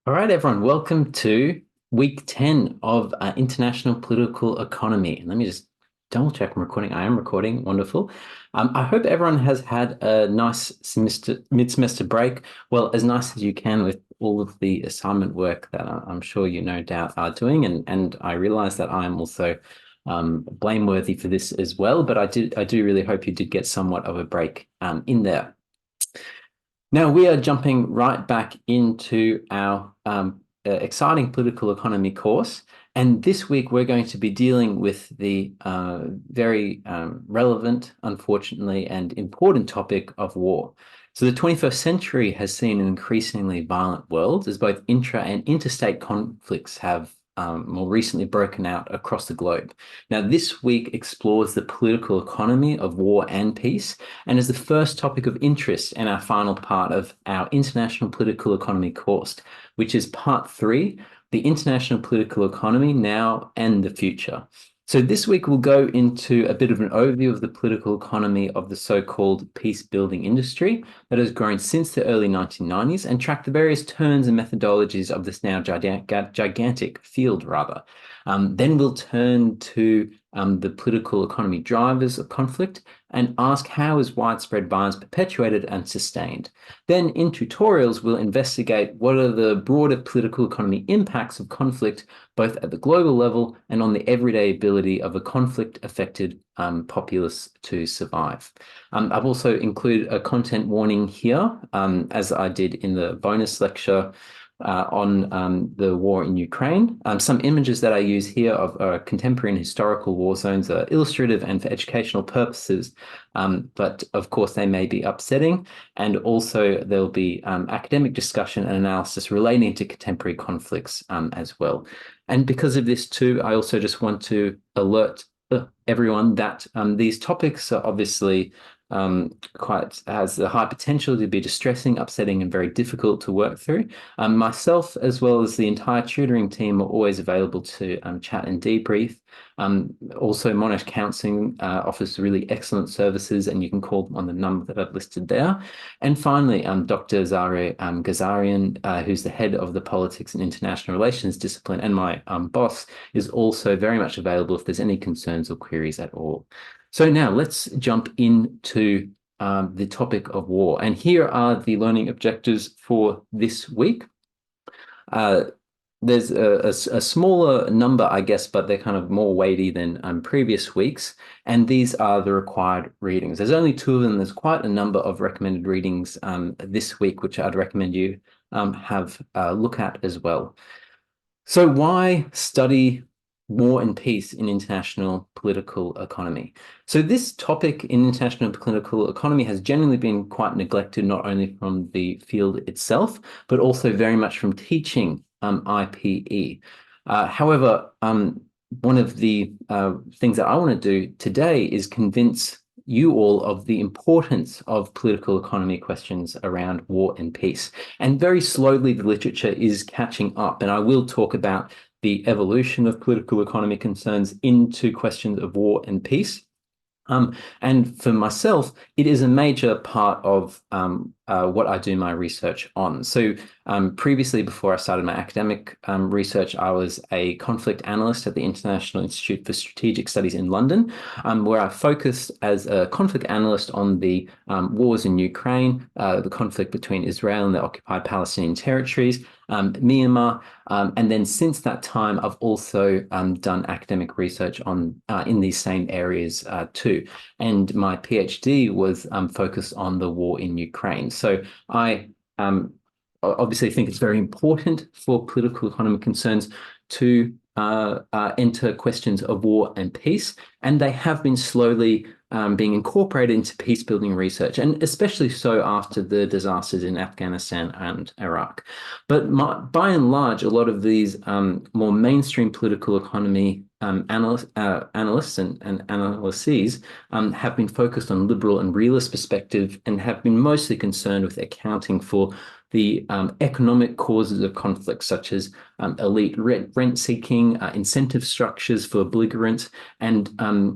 All right, everyone, welcome to week 10 of International Political Economy. Let me just double check I'm recording. I am recording. Wonderful. I hope everyone has had a nice mid-semester break. Well, as nice as you can with all of the assignment work that I'm sure you no doubt are doing. And I realize that I'm also blameworthy for this as well, but I do really hope you did get somewhat of a break in there. Now we are jumping right back into our exciting political economy course. And this week we're going to be dealing with the very relevant, unfortunately, and important topic of war. So the 21st century has seen an increasingly violent world as both intra and interstate conflicts have more recently broken out across the globe. Now, this week explores the political economy of war and peace, and is the first topic of interest in our final part of our International Political Economy course, which is part 3, the International Political Economy Now and the Future. So this week we'll go into a bit of an overview of the political economy of the so-called peace-building industry that has grown since the early 1990s and track the various turns and methodologies of this now gigantic field, rather. Then we'll turn to the political economy drivers of conflict and ask how is widespread violence perpetuated and sustained. Then in tutorials, we'll investigate what are the broader political economy impacts of conflict, both at the global level and on the everyday ability of a conflict-affected populace to survive. I've also included a content warning here, as I did in the bonus lecture on the war in Ukraine. Some images that I use here of contemporary and historical war zones are illustrative and for educational purposes, but of course they may be upsetting. And also there'll be academic discussion and analysis relating to contemporary conflicts as well. And because of this too, I also just want to alert everyone that these topics are obviously quite has a high potential to be distressing, upsetting, and very difficult to work through. Myself, as well as the entire tutoring team, are always available to chat and debrief. Also, Monash Counselling offers really excellent services, and you can call them on the number that I've listed there. And finally, Dr. Zare Ghazarian, who's the head of the Politics and International Relations discipline, and my boss, is also very much available if there's any concerns or queries at all. So now let's jump into the topic of war. And here are the learning objectives for this week. There's a smaller number, I guess, but they're kind of more weighty than previous weeks. And these are the required readings. There's only 2 of them. There's quite a number of recommended readings this week, which I'd recommend you have a look at as well. So why study war and peace in international political economy? So this topic in international political economy has generally been quite neglected, not only from the field itself, but also very much from teaching IPE. However, one of the things that I want to do today is convince you all of the importance of political economy questions around war and peace. And very slowly, the literature is catching up. And I will talk about the evolution of political economy concerns into questions of war and peace. And for myself, it is a major part of what I do my research on. So previously, before I started my academic research, I was a conflict analyst at the International Institute for Strategic Studies in London, where I focused as a conflict analyst on the wars in Ukraine, the conflict between Israel and the occupied Palestinian territories, Myanmar, and then since that time, I've also done academic research on in these same areas too. And my PhD was focused on the war in Ukraine. So I obviously think it's very important for political economy concerns to enter questions of war and peace, and they have been slowly being incorporated into peace-building research, and especially so after the disasters in Afghanistan and Iraq. But by and large, a lot of these more mainstream political economy analysts and analyses have been focused on liberal and realist perspective and have been mostly concerned with accounting for the economic causes of conflict, such as elite rent seeking, incentive structures for belligerents, and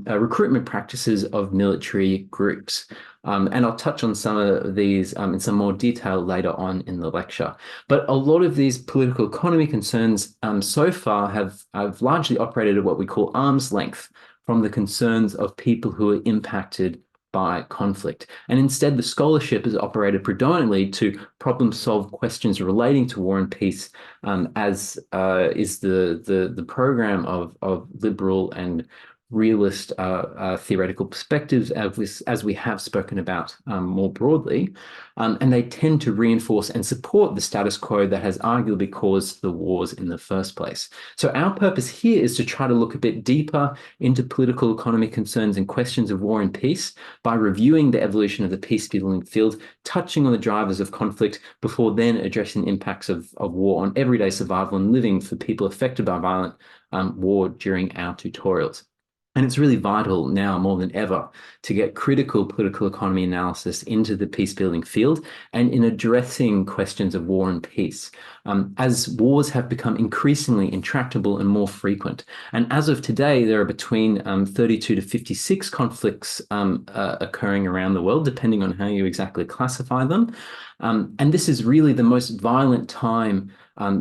recruitment practices of military groups. And I'll touch on some of these in some more detail later on in the lecture. But a lot of these political economy concerns so far have largely operated at what we call arm's length from the concerns of people who are impacted by conflict. And instead, the scholarship has operated predominantly to problem solve questions relating to war and peace, as is the program of liberal and realist theoretical perspectives, as we have spoken about more broadly. And they tend to reinforce and support the status quo that has arguably caused the wars in the first place. So our purpose here is to try to look a bit deeper into political economy concerns and questions of war and peace by reviewing the evolution of the peace-building field, touching on the drivers of conflict before then addressing the impacts of war on everyday survival and living for people affected by violent war during our tutorials. And it's really vital now more than ever to get critical political economy analysis into the peace-building field and in addressing questions of war and peace, as wars have become increasingly intractable and more frequent. And as of today, there are between 32 to 56 conflicts occurring around the world, depending on how you exactly classify them. And this is really the most violent time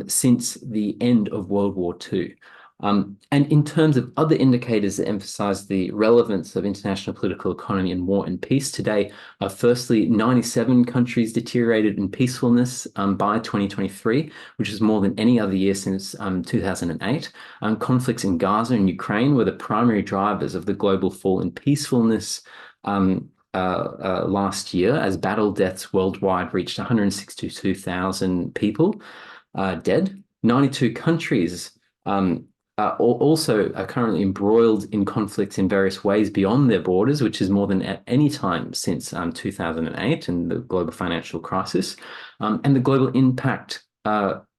since the end of World War II. And in terms of other indicators that emphasize the relevance of international political economy in war and peace today, firstly, 97 countries deteriorated in peacefulness by 2023, which is more than any other year since 2008. Conflicts in Gaza and Ukraine were the primary drivers of the global fall in peacefulness last year, as battle deaths worldwide reached 162,000 people dead. 92 countries also are currently embroiled in conflicts in various ways beyond their borders, which is more than at any time since 2008 and the global financial crisis. And the global impact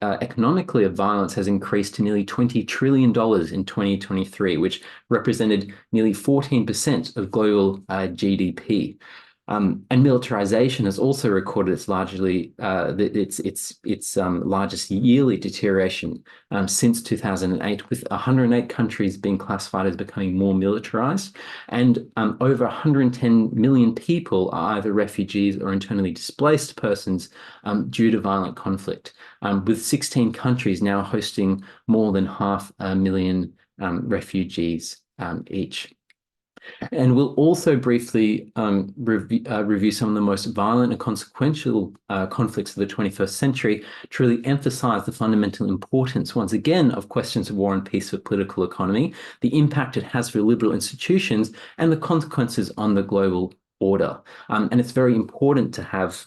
economically of violence has increased to nearly $20 trillion in 2023, which represented nearly 14% of global GDP. And militarization has also recorded its largely its largest yearly deterioration since 2008, with 108 countries being classified as becoming more militarized, and over 110 million people are either refugees or internally displaced persons due to violent conflict, with 16 countries now hosting more than 500,000 refugees each. And we'll also briefly review some of the most violent and consequential conflicts of the 21st century to really emphasize the fundamental importance, once again, of questions of war and peace for political economy, the impact it has for liberal institutions, and the consequences on the global order. And it's very important to have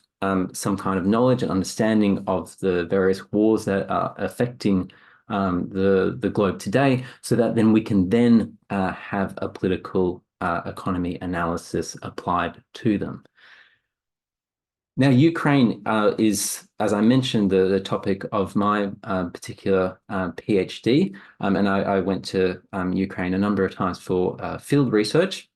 some kind of knowledge and understanding of the various wars that are affecting the globe today, so that then we can then have a political economy analysis applied to them. Now, Ukraine is, as I mentioned, the topic of my particular PhD, and I went to Ukraine a number of times for field research.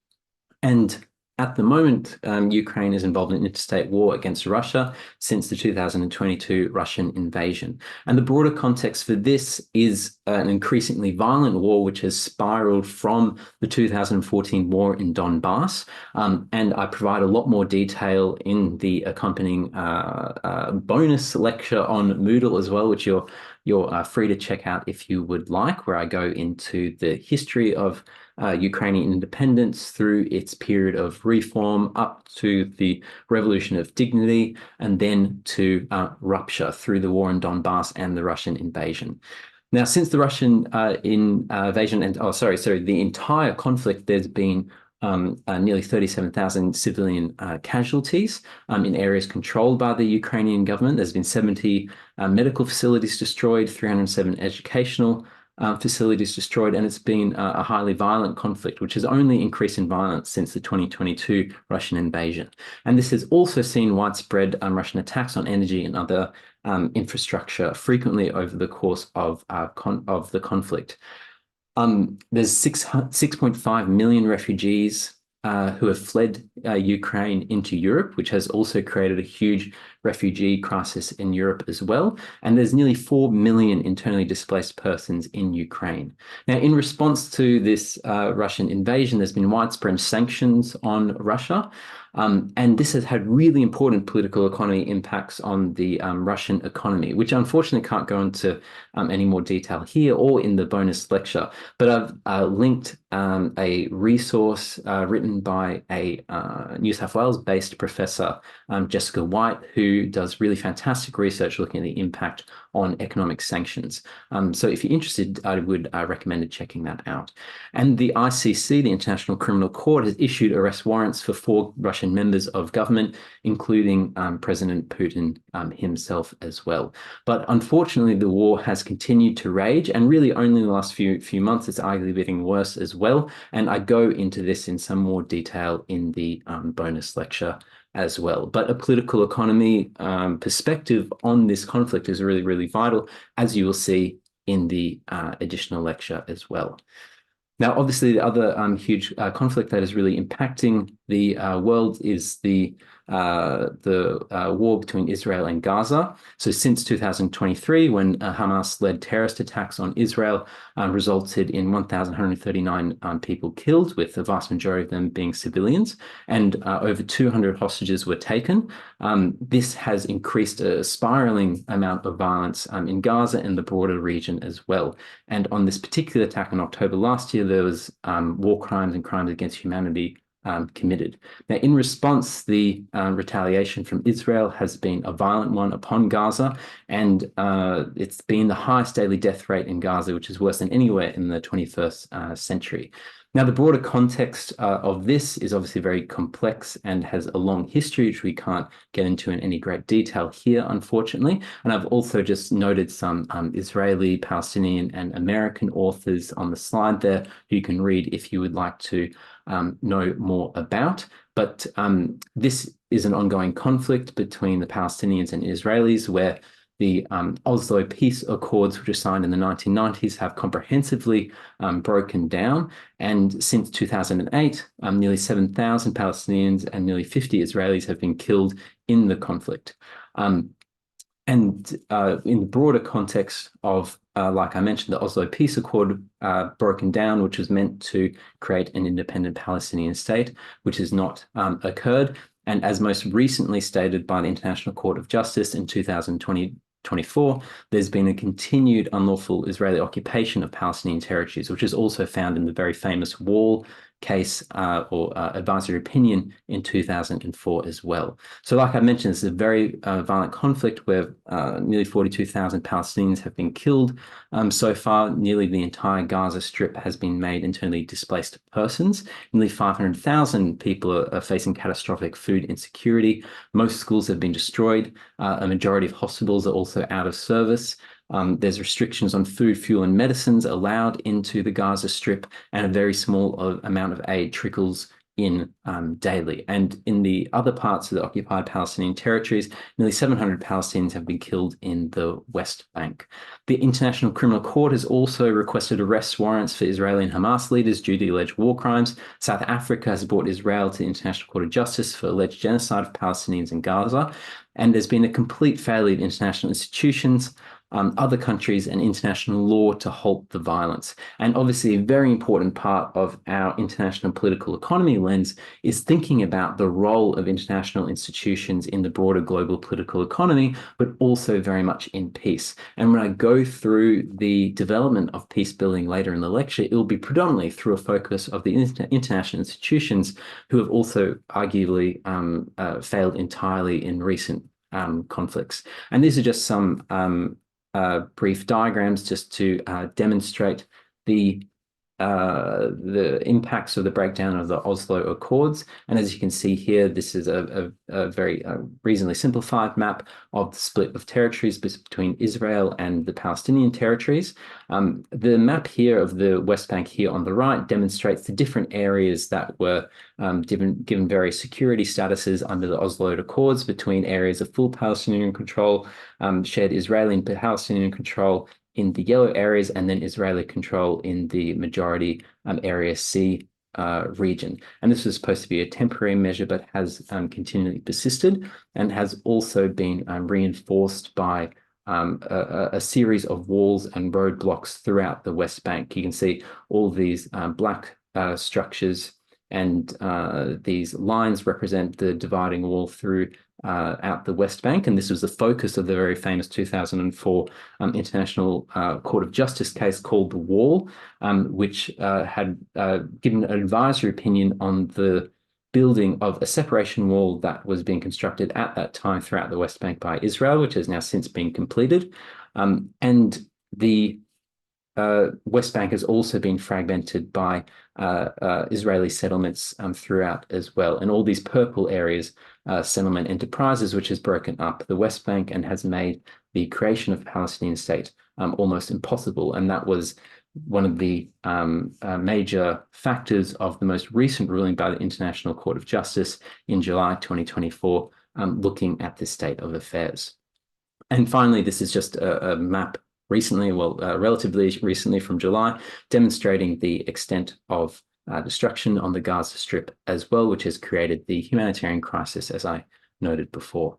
And at the moment, Ukraine is involved in an interstate war against Russia since the 2022 Russian invasion. And the broader context for this is an increasingly violent war, which has spiraled from the 2014 war in Donbass. And I provide a lot more detail in the accompanying bonus lecture on Moodle as well, which you're free to check out if you would like, where I go into the history of Ukrainian independence through its period of reform up to the Revolution of Dignity, and then to rupture through the war in Donbass and the Russian invasion. Now, since the Russian invasion and the entire conflict, there's been nearly 37,000 civilian casualties in areas controlled by the Ukrainian government. There's been 70 medical facilities destroyed, 307 educational facilities destroyed, and it's been a highly violent conflict, which has only increased in violence since the 2022 Russian invasion. And this has also seen widespread Russian attacks on energy and other infrastructure frequently over the course of the conflict. There's 6.5 million refugees who have fled Ukraine into Europe, which has also created a huge refugee crisis in Europe as well. And there's nearly 4 million internally displaced persons in Ukraine. Now, in response to this Russian invasion, there's been widespread sanctions on Russia. And this has had really important political economy impacts on the Russian economy, which unfortunately can't go into any more detail here or in the bonus lecture. But I've linked a resource written by a New South Wales-based professor, Jessica White, who does really fantastic research looking at the impact on economic sanctions. So if you're interested, I would recommend checking that out. And the ICC, the International Criminal Court, has issued arrest warrants for 4 Russian members of government, including President Putin himself as well. But unfortunately, the war has continued to rage, and really only in the last few months, it's arguably getting worse as well. And I go into this in some more detail in the bonus lecture as well. But a political economy perspective on this conflict is really, really vital, as you will see in the additional lecture as well. Now, obviously, the other huge conflict that is really impacting the world is the war between Israel and Gaza. So since 2023, when Hamas-led terrorist attacks on Israel resulted in 1,139 people killed, with the vast majority of them being civilians, and over 200 hostages were taken. This has increased a spiraling amount of violence in Gaza and the broader region as well. And on this particular attack in October last year, there was war crimes and crimes against humanity committed. Now, in response, the retaliation from Israel has been a violent one upon Gaza, and it's been the highest daily death rate in Gaza, which is worse than anywhere in the 21st century. Now, the broader context of this is obviously very complex and has a long history, which we can't get into in any great detail here, unfortunately. And I've also just noted some Israeli, Palestinian, and American authors on the slide there who you can read if you would like to know more about. But this is an ongoing conflict between the Palestinians and Israelis, where the Oslo Peace Accords, which were signed in the 1990s, have comprehensively broken down. And since 2008, nearly 7,000 Palestinians and nearly 50 Israelis have been killed in the conflict. And in the broader context of, like I mentioned, the Oslo Peace Accord broken down, which was meant to create an independent Palestinian state, which has not occurred. And as most recently stated by the International Court of Justice in 2024, there's been a continued unlawful Israeli occupation of Palestinian territories, which is also found in the very famous Wall case or advisory opinion in 2004 as well. So like I mentioned, this is a very violent conflict where nearly 42,000 Palestinians have been killed. So far, nearly the entire Gaza Strip has been made internally displaced persons. Nearly 500,000 people are facing catastrophic food insecurity. Most schools have been destroyed. A majority of hospitals are also out of service. There's restrictions on food, fuel, and medicines allowed into the Gaza Strip, and a very small amount of aid trickles in daily. And in the other parts of the occupied Palestinian territories, nearly 700 Palestinians have been killed in the West Bank. The International Criminal Court has also requested arrest warrants for Israeli and Hamas leaders due to alleged war crimes. South Africa has brought Israel to the International Court of Justice for alleged genocide of Palestinians in Gaza. And there's been a complete failure of international institutions, other countries, and international law to halt the violence. And obviously, a very important part of our international political economy lens is thinking about the role of international institutions in the broader global political economy, but also very much in peace. And when I go through the development of peace building later in the lecture, it will be predominantly through a focus of the international institutions who have also arguably failed entirely in recent conflicts. And these are just some brief diagrams just to demonstrate the impacts of the breakdown of the Oslo Accords. And as you can see here, this is a very reasonably simplified map of the split of territories between Israel and the Palestinian territories. The map here of the West Bank here on the right demonstrates the different areas that were given various security statuses under the Oslo Accords between areas of full Palestinian control, shared Israeli and Palestinian control in the yellow areas, and then Israeli control in the majority area C region. And this was supposed to be a temporary measure, but has continually persisted and has also been reinforced by a series of walls and roadblocks throughout the West Bank. You can see all these black structures, and these lines represent the dividing wall through out the West Bank. And this was the focus of the very famous 2004 International Court of Justice case called the Wall, which had given an advisory opinion on the building of a separation wall that was being constructed at that time throughout the West Bank by Israel, which has now since been completed. And the West Bank has also been fragmented by Israeli settlements throughout as well. And all these purple areas, settlement enterprises, which has broken up the West Bank and has made the creation of a Palestinian state almost impossible. And that was one of the major factors of the most recent ruling by the International Court of Justice in July 2024, looking at this state of affairs. And finally, this is just a map recently, relatively recently from July, demonstrating the extent of destruction on the Gaza Strip as well, which has created the humanitarian crisis, as I noted before.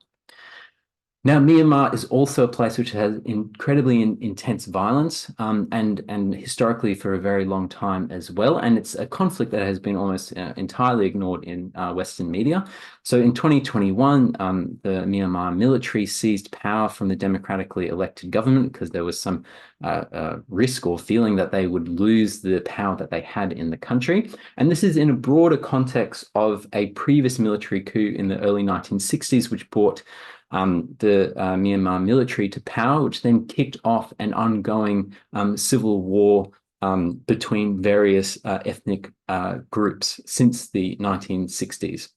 Now, Myanmar is also a place which has incredibly intense violence, and historically for a very long time as well. And it's a conflict that has been almost entirely ignored in Western media. So in 2021, the Myanmar military seized power from the democratically elected government because there was some risk or feeling that they would lose the power that they had in the country. And this is in a broader context of a previous military coup in the early 1960s, which brought the Myanmar military to power, which then kicked off an ongoing civil war between various ethnic groups since the 1960s.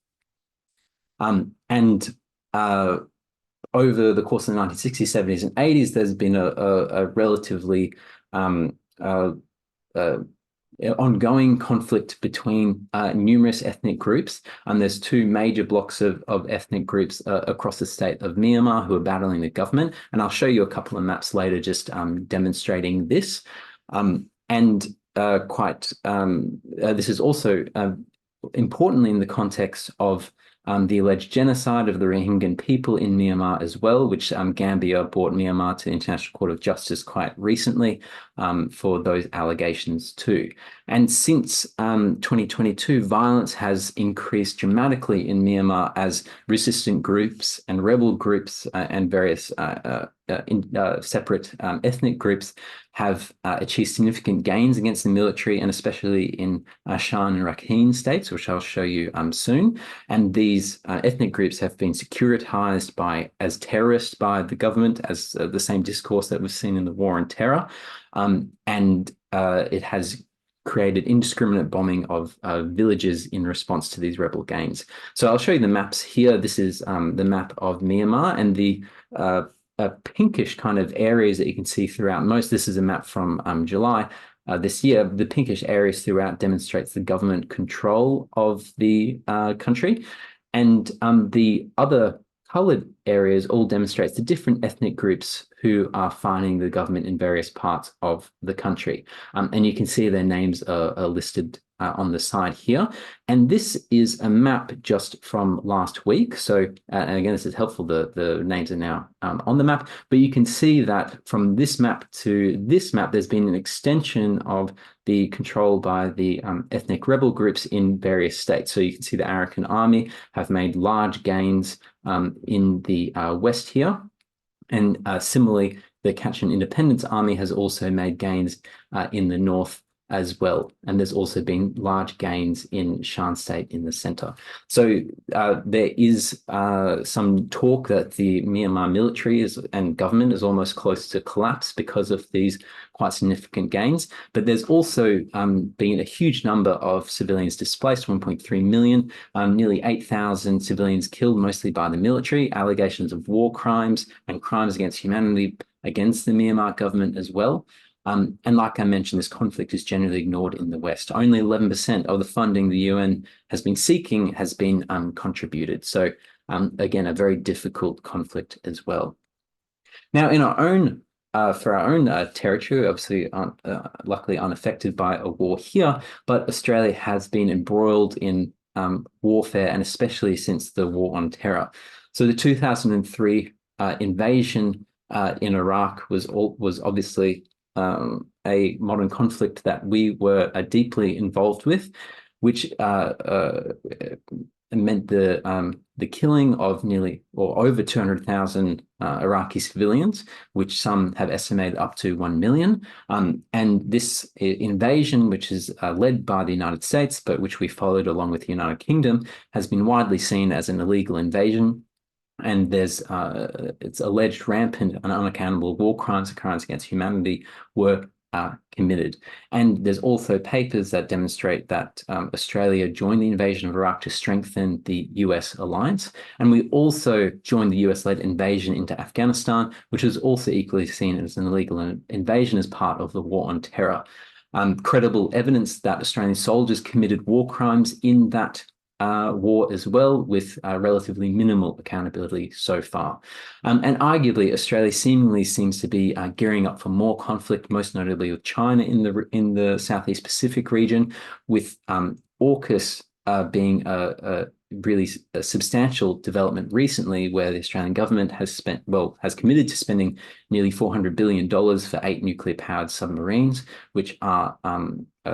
And over the course of the 1960s, 70s, and 80s, there's been a relatively ongoing conflict between numerous ethnic groups. And there's two major blocks of ethnic groups across the state of Myanmar who are battling the government. And I'll show you a couple of maps later just demonstrating this. This is also importantly in the context of the alleged genocide of the Rohingya people in Myanmar as well, which Gambia brought Myanmar to the International Court of Justice quite recently for those allegations too. And since 2022, violence has increased dramatically in Myanmar as resistant groups and rebel groups and various separate ethnic groups have achieved significant gains against the military, and especially in Shan and Rakhine states, which I'll show you soon. And these ethnic groups have been securitized as terrorists by the government, as the same discourse that we've seen in the war on terror. It has created indiscriminate bombing of villages in response to these rebel gains. So I'll show you the maps here. This is the map of Myanmar, and the pinkish kind of areas that you can see throughout most. This is a map from July this year. The pinkish areas throughout demonstrates the government control of the country, and the other colored areas all demonstrates the different ethnic groups who are fighting the government in various parts of the country. And you can see their names are listed on the side here. And this is a map just from last week. So, and again, this is helpful. The names are now on the map, but you can see that from this map to this map, there's been an extension of the control by the ethnic rebel groups in various states. So you can see the Arakan Army have made large gains in the west here. And similarly, the Kachin Independence Army has also made gains in the north as well. And there's also been large gains in Shan State in the center. So there is some talk that the Myanmar military and government is almost close to collapse because of these quite significant gains. But there's also been a huge number of civilians displaced, 1.3 million, nearly 8,000 civilians killed, mostly by the military, allegations of war crimes and crimes against humanity against the Myanmar government as well. And like I mentioned, this conflict is generally ignored in the West. Only 11% of the funding the UN has been seeking has been contributed. So again, a very difficult conflict as well. Now, in our own for our own territory, obviously luckily unaffected by a war here, but Australia has been embroiled in warfare, and especially since the War on Terror. So the 2003 invasion in Iraq was obviously a modern conflict that we were deeply involved with, which meant the killing of nearly or over 200,000 Iraqi civilians, which some have estimated up to 1 million. And this invasion, which is led by the United States, but which we followed along with the United Kingdom, has been widely seen as an illegal invasion. And there's it's alleged rampant and unaccountable war crimes and crimes against humanity were committed. And there's also papers that demonstrate that Australia joined the invasion of Iraq to strengthen the US alliance. And we also joined the US-led invasion into Afghanistan, which is also equally seen as an illegal invasion as part of the War on Terror. Credible evidence that Australian soldiers committed war crimes in that war as well, with relatively minimal accountability so far. And arguably, Australia seemingly seems to be gearing up for more conflict, most notably with China in the Southeast Pacific region, with AUKUS being a really a substantial development recently, where the Australian government has committed to spending nearly $400 billion for 8 nuclear-powered submarines, which are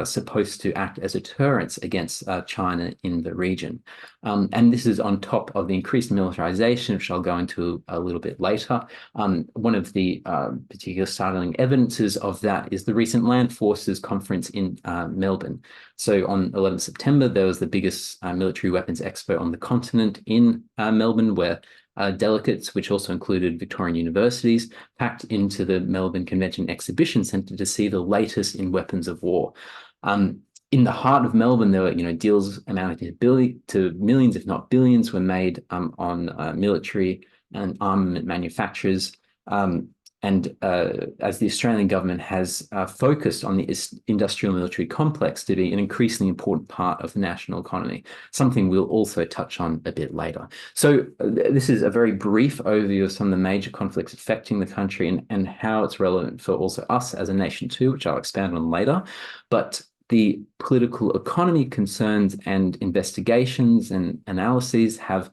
supposed to act as a deterrent against China in the region. And this is on top of the increased militarization, which I'll go into a little bit later. One of the particular startling evidences of that is the recent Land Forces conference in Melbourne. So on 11 September, there was the biggest military weapons expo on the continent in Melbourne, where delegates, which also included Victorian universities, packed into the Melbourne Convention Exhibition Centre to see the latest in weapons of war. In the heart of Melbourne, there were, deals amounting to millions, if not billions, were made on military and armament manufacturers. And as the Australian government has focused on the industrial military complex to be an increasingly important part of the national economy, something we'll also touch on a bit later. So this is a very brief overview of some of the major conflicts affecting the country and how it's relevant for also us as a nation too, which I'll expand on later. But the political economy concerns and investigations and analyses have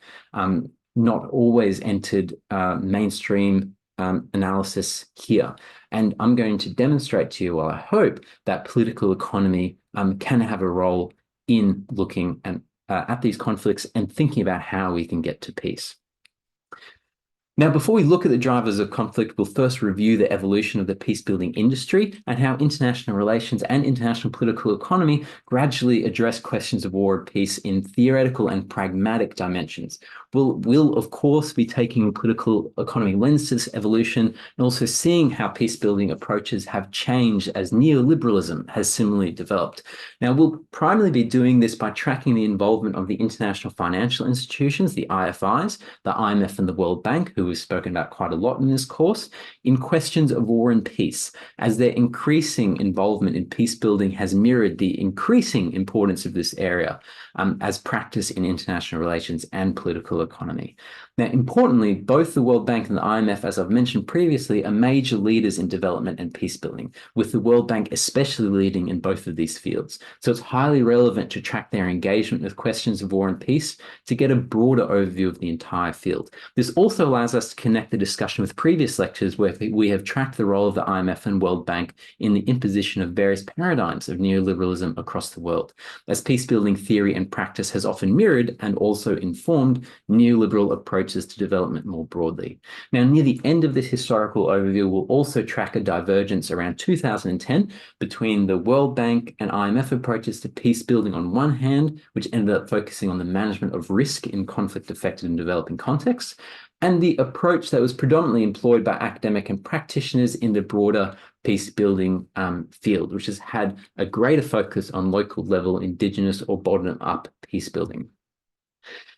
not always entered mainstream analysis here. And I'm going to demonstrate to you, well, I hope, that political economy can have a role in looking at these conflicts and thinking about how we can get to peace. Now, before we look at the drivers of conflict, we'll first review the evolution of the peace-building industry and how international relations and international political economy gradually address questions of war and peace in theoretical and pragmatic dimensions. We'll of course, be taking a political economy lens to this evolution and also seeing how peace-building approaches have changed as neoliberalism has similarly developed. Now, we'll primarily be doing this by tracking the involvement of the international financial institutions, the IFIs, the IMF and the World Bank, who we've spoken about quite a lot in this course, in questions of war and peace, as their increasing involvement in peace building has mirrored the increasing importance of this area as practice in international relations and political economy. Now, importantly, both the World Bank and the IMF, as I've mentioned previously, are major leaders in development and peace building, with the World Bank especially leading in both of these fields. So it's highly relevant to track their engagement with questions of war and peace to get a broader overview of the entire field. This also allows us to connect the discussion with previous lectures where we have tracked the role of the IMF and World Bank in the imposition of various paradigms of neoliberalism across the world, as peace-building theory and practice has often mirrored and also informed neoliberal approaches to development more broadly. Now, near the end of this historical overview, we'll also track a divergence around 2010 between the World Bank and IMF approaches to peace building on one hand, which ended up focusing on the management of risk in conflict-affected and developing contexts, and the approach that was predominantly employed by academic and practitioners in the broader peace-building field, which has had a greater focus on local level indigenous or bottom-up peace building.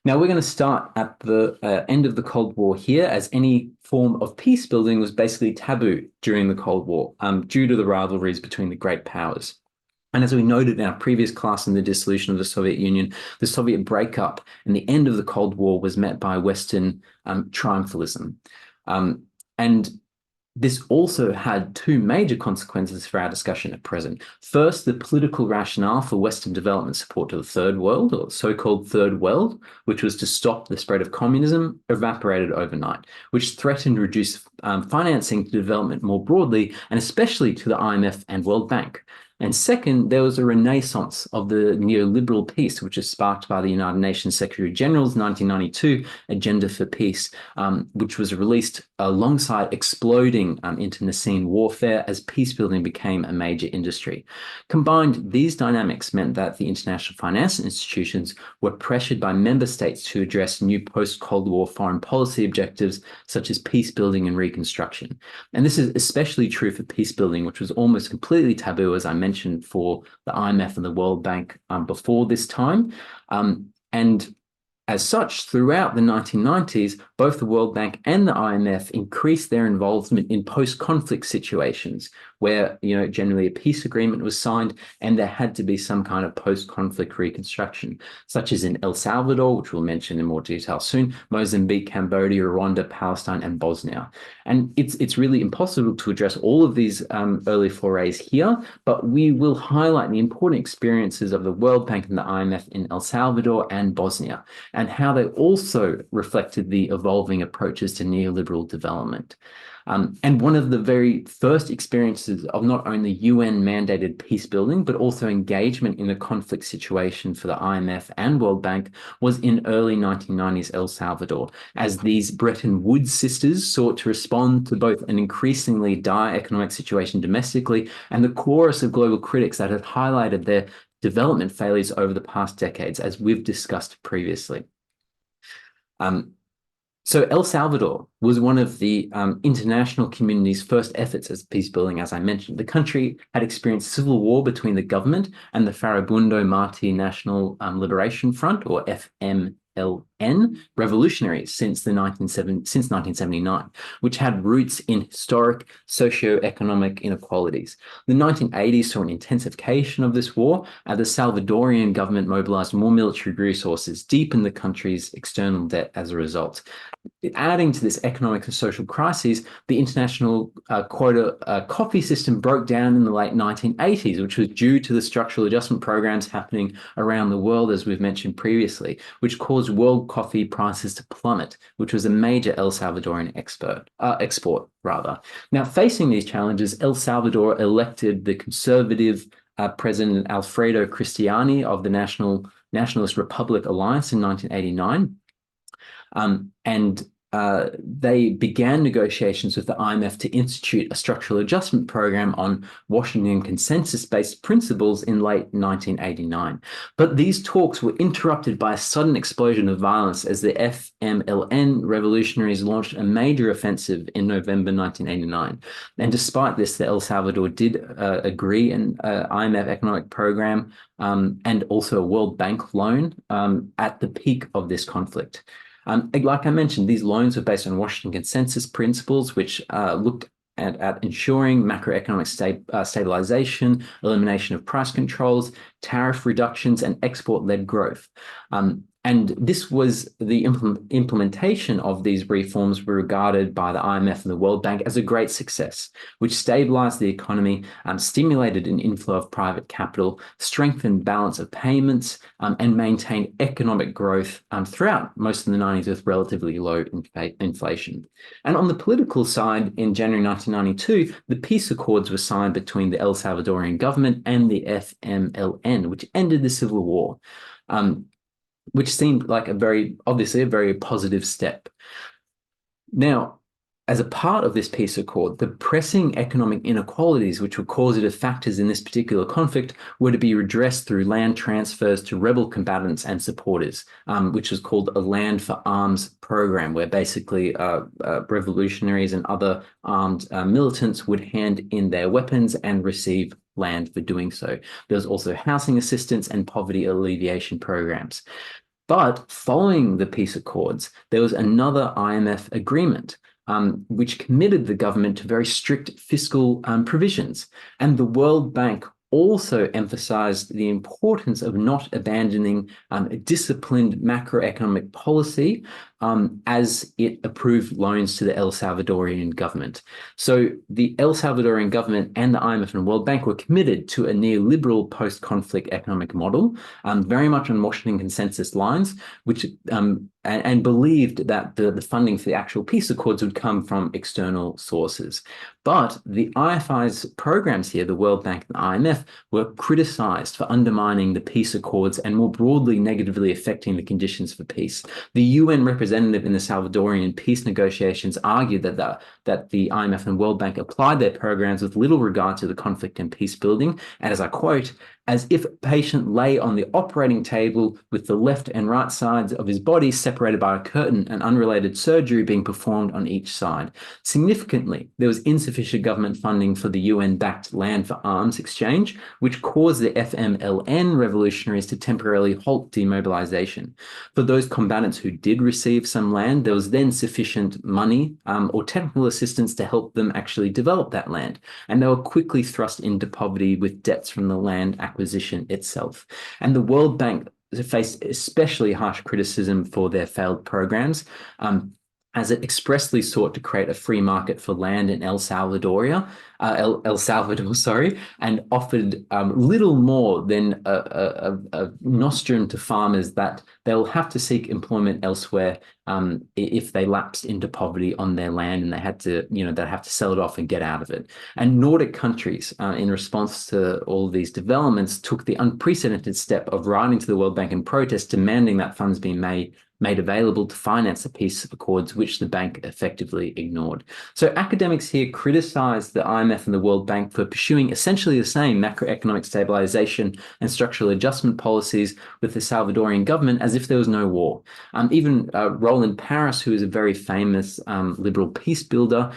Now, we're going to start at the end of the Cold War here, as any form of peace building was basically taboo during the Cold War due to the rivalries between the great powers. And as we noted in our previous class in the dissolution of the Soviet Union, the Soviet breakup and the end of the Cold War was met by Western triumphalism. And This also had two major consequences for our discussion at present. First, the political rationale for Western development support to the Third World, or so-called Third World, which was to stop the spread of communism, evaporated overnight, which threatened to reduce financing to development more broadly, and especially to the IMF and World Bank. And second, there was a renaissance of the neoliberal peace, which was sparked by the United Nations Secretary General's 1992 Agenda for Peace, which was released alongside exploding internecine warfare as peacebuilding became a major industry. Combined, these dynamics meant that the international finance institutions were pressured by member states to address new post-Cold War foreign policy objectives such as peacebuilding and reconstruction. And this is especially true for peacebuilding, which was almost completely taboo, as I mentioned, for the IMF and the World Bank before this time. And as such, throughout the 1990s, both the World Bank and the IMF increased their involvement in post-conflict situations where, generally a peace agreement was signed and there had to be some kind of post-conflict reconstruction, such as in El Salvador, which we'll mention in more detail soon, Mozambique, Cambodia, Rwanda, Palestine, and Bosnia. And it's really impossible to address all of these early forays here, but we will highlight the important experiences of the World Bank and the IMF in El Salvador and Bosnia, and how they also reflected the evolving approaches to neoliberal development. And one of the very first experiences of not only UN-mandated peace building, but also engagement in a conflict situation for the IMF and World Bank was in early 1990s El Salvador, as these Bretton Woods sisters sought to respond to both an increasingly dire economic situation domestically and the chorus of global critics that had highlighted their development failures over the past decades, as we've discussed previously. So El Salvador was one of the international community's first efforts as peace building, as I mentioned. The country had experienced civil war between the government and the Farabundo Marti National Liberation Front, or FMLN, revolutionaries since 1979, which had roots in historic socio-economic inequalities. The 1980s saw an intensification of this war, as the Salvadorian government mobilized more military resources, deepened the country's external debt as a result. Adding to this economic and social crises, the international quota coffee system broke down in the late 1980s, which was due to the structural adjustment programs happening around the world, as we've mentioned previously, which caused world coffee prices to plummet, which was a major El Salvadorian export. Now, facing these challenges, El Salvador elected the conservative President Alfredo Cristiani of the Nationalist Republic Alliance in 1989. And they began negotiations with the IMF to institute a structural adjustment program on Washington consensus-based principles in late 1989. But these talks were interrupted by a sudden explosion of violence as the FMLN revolutionaries launched a major offensive in November 1989. And despite this, the El Salvador did agree an IMF economic program and also a World Bank loan at the peak of this conflict. Like I mentioned, these loans were based on Washington consensus principles, which looked at ensuring macroeconomic stabilization, elimination of price controls, tariff reductions, and export-led growth. And this was the implementation of these reforms were regarded by the IMF and the World Bank as a great success, which stabilized the economy, stimulated an inflow of private capital, strengthened balance of payments, and maintained economic growth throughout most of the 90s with relatively low inflation. And on the political side, in January 1992, the peace accords were signed between the El Salvadorian government and the FMLN, which ended the civil war. Which seemed like obviously a very positive step. Now, as a part of this peace accord, the pressing economic inequalities which were causative factors in this particular conflict were to be redressed through land transfers to rebel combatants and supporters, which was called a Land for Arms program, where basically revolutionaries and other armed militants would hand in their weapons and receive land for doing so. There was also housing assistance and poverty alleviation programs. But following the peace accords, there was another IMF agreement, which committed the government to very strict fiscal provisions. And the World Bank also emphasized the importance of not abandoning a disciplined macroeconomic policy as it approved loans to the El Salvadorian government. So the El Salvadorian government and the IMF and World Bank were committed to a neoliberal post-conflict economic model, very much on Washington consensus lines, which and believed that the funding for the actual peace accords would come from external sources. But the IFI's programs here, the World Bank and the IMF, were criticized for undermining the peace accords and more broadly negatively affecting the conditions for peace. The UN representative in the Salvadorian peace negotiations argued that the IMF and World Bank applied their programs with little regard to the conflict and peace building, and as I quote, as if a patient lay on the operating table with the left and right sides of his body separated by a curtain and unrelated surgery being performed on each side. Significantly, there was insufficient government funding for the UN-backed Land for Arms exchange, which caused the FMLN revolutionaries to temporarily halt demobilization. For those combatants who did receive some land, there was then sufficient money or technical assistance to help them actually develop that land. And they were quickly thrust into poverty with debts from the land acquisition itself. And the World Bank faced especially harsh criticism for their failed programs, as it expressly sought to create a free market for land in El Salvador, and offered little more than a nostrum to farmers that they'll have to seek employment elsewhere if they lapsed into poverty on their land and they had to, they'd have to sell it off and get out of it. And Nordic countries, in response to all of these developments, took the unprecedented step of writing to the World Bank in protest, demanding that funds be made available to finance the peace accords, which the bank effectively ignored. So academics here criticize the IMF and the World Bank for pursuing essentially the same macroeconomic stabilization and structural adjustment policies with the Salvadorian government as if there was no war. Even Roland Paris, who is a very famous liberal peace builder,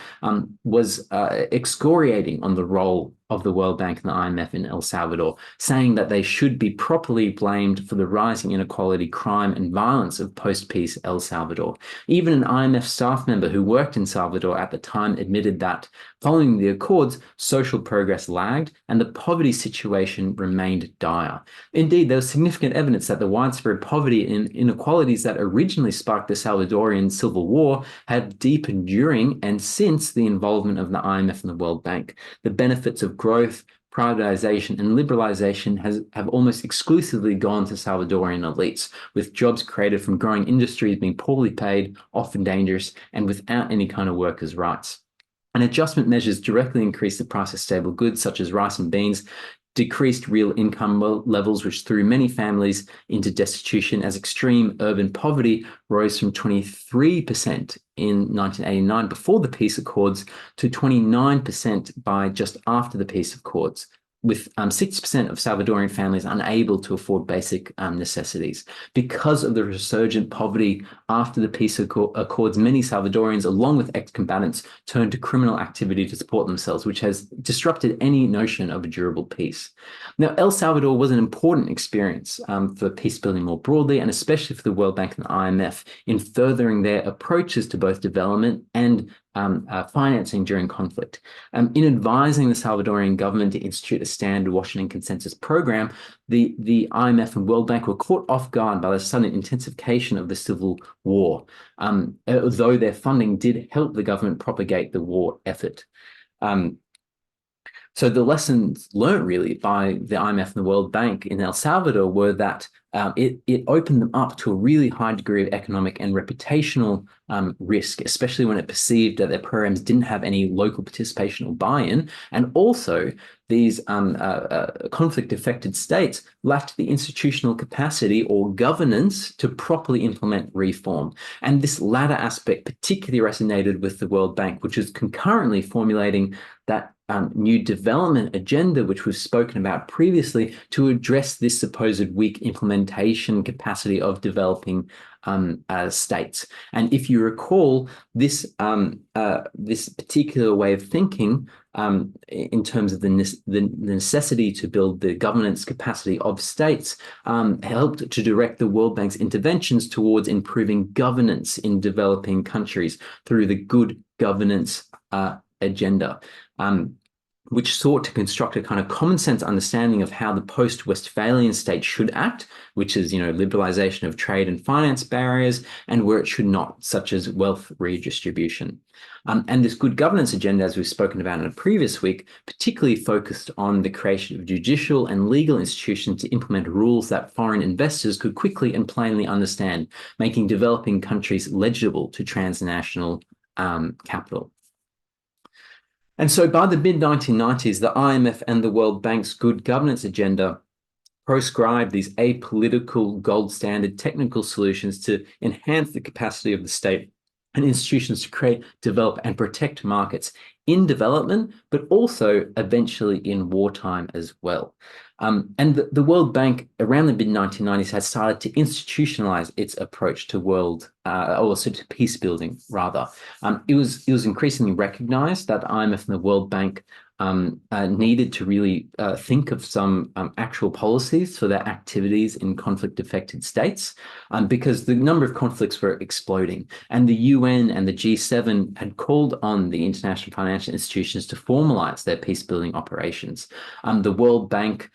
was excoriating on the role of the World Bank and the IMF in El Salvador, saying that they should be properly blamed for the rising inequality, crime, and violence of post-peace El Salvador. Even an IMF staff member who worked in Salvador at the time admitted that following the accords, social progress lagged and the poverty situation remained dire. Indeed, there was significant evidence that the widespread poverty and inequalities that originally sparked the Salvadorian Civil War had deepened during and since the involvement of the IMF and the World Bank. The benefits of growth, privatization, and liberalization have almost exclusively gone to Salvadorian elites, with jobs created from growing industries being poorly paid, often dangerous, and without any kind of workers' rights. And adjustment measures directly increase the price of staple goods such as rice and beans, decreased real income levels, which threw many families into destitution, as extreme urban poverty rose from 23% in 1989 before the peace accords to 29% by just after the peace accords, with 60% of Salvadorian families unable to afford basic necessities. Because of the resurgent poverty after the peace accords, many Salvadorians, along with ex-combatants, turned to criminal activity to support themselves, which has disrupted any notion of a durable peace. Now, El Salvador was an important experience for peace building more broadly, and especially for the World Bank and the IMF in furthering their approaches to both development and financing during conflict. In advising the Salvadorian government to institute a standard Washington consensus program, the IMF and World Bank were caught off guard by the sudden intensification of the civil war, though their funding did help the government propagate the war effort. So the lessons learned really by the IMF and the World Bank in El Salvador were that it opened them up to a really high degree of economic and reputational risk, especially when it perceived that their programs didn't have any local participation or buy-in. And also, these conflict-affected states lacked the institutional capacity or governance to properly implement reform. And this latter aspect particularly resonated with the World Bank, which is concurrently formulating that new development agenda, which we've spoken about previously, to address this supposed weak implementation capacity of developing states. And if you recall, this particular way of thinking, in terms of the necessity to build the governance capacity of states, helped to direct the World Bank's interventions towards improving governance in developing countries through the good governance agenda. which sought to construct a kind of common sense understanding of how the post-Westphalian state should act, which is, liberalization of trade and finance barriers, and where it should not, such as wealth redistribution. And this good governance agenda, as we've spoken about in a previous week, particularly focused on the creation of judicial and legal institutions to implement rules that foreign investors could quickly and plainly understand, making developing countries legible to transnational capital. And so by the mid-1990s, the IMF and the World Bank's good governance agenda proscribed these apolitical, gold standard technical solutions to enhance the capacity of the state and institutions to create, develop, and protect markets in development, but also eventually in wartime as well. And the World Bank around the mid-1990s had started to institutionalize its approach to to peace building, rather. It was increasingly recognized that the IMF and the World Bank needed to really think of some actual policies for their activities in conflict-affected states, because the number of conflicts were exploding. And the UN and the G7 had called on the international financial institutions to formalize their peace-building operations. The World Bank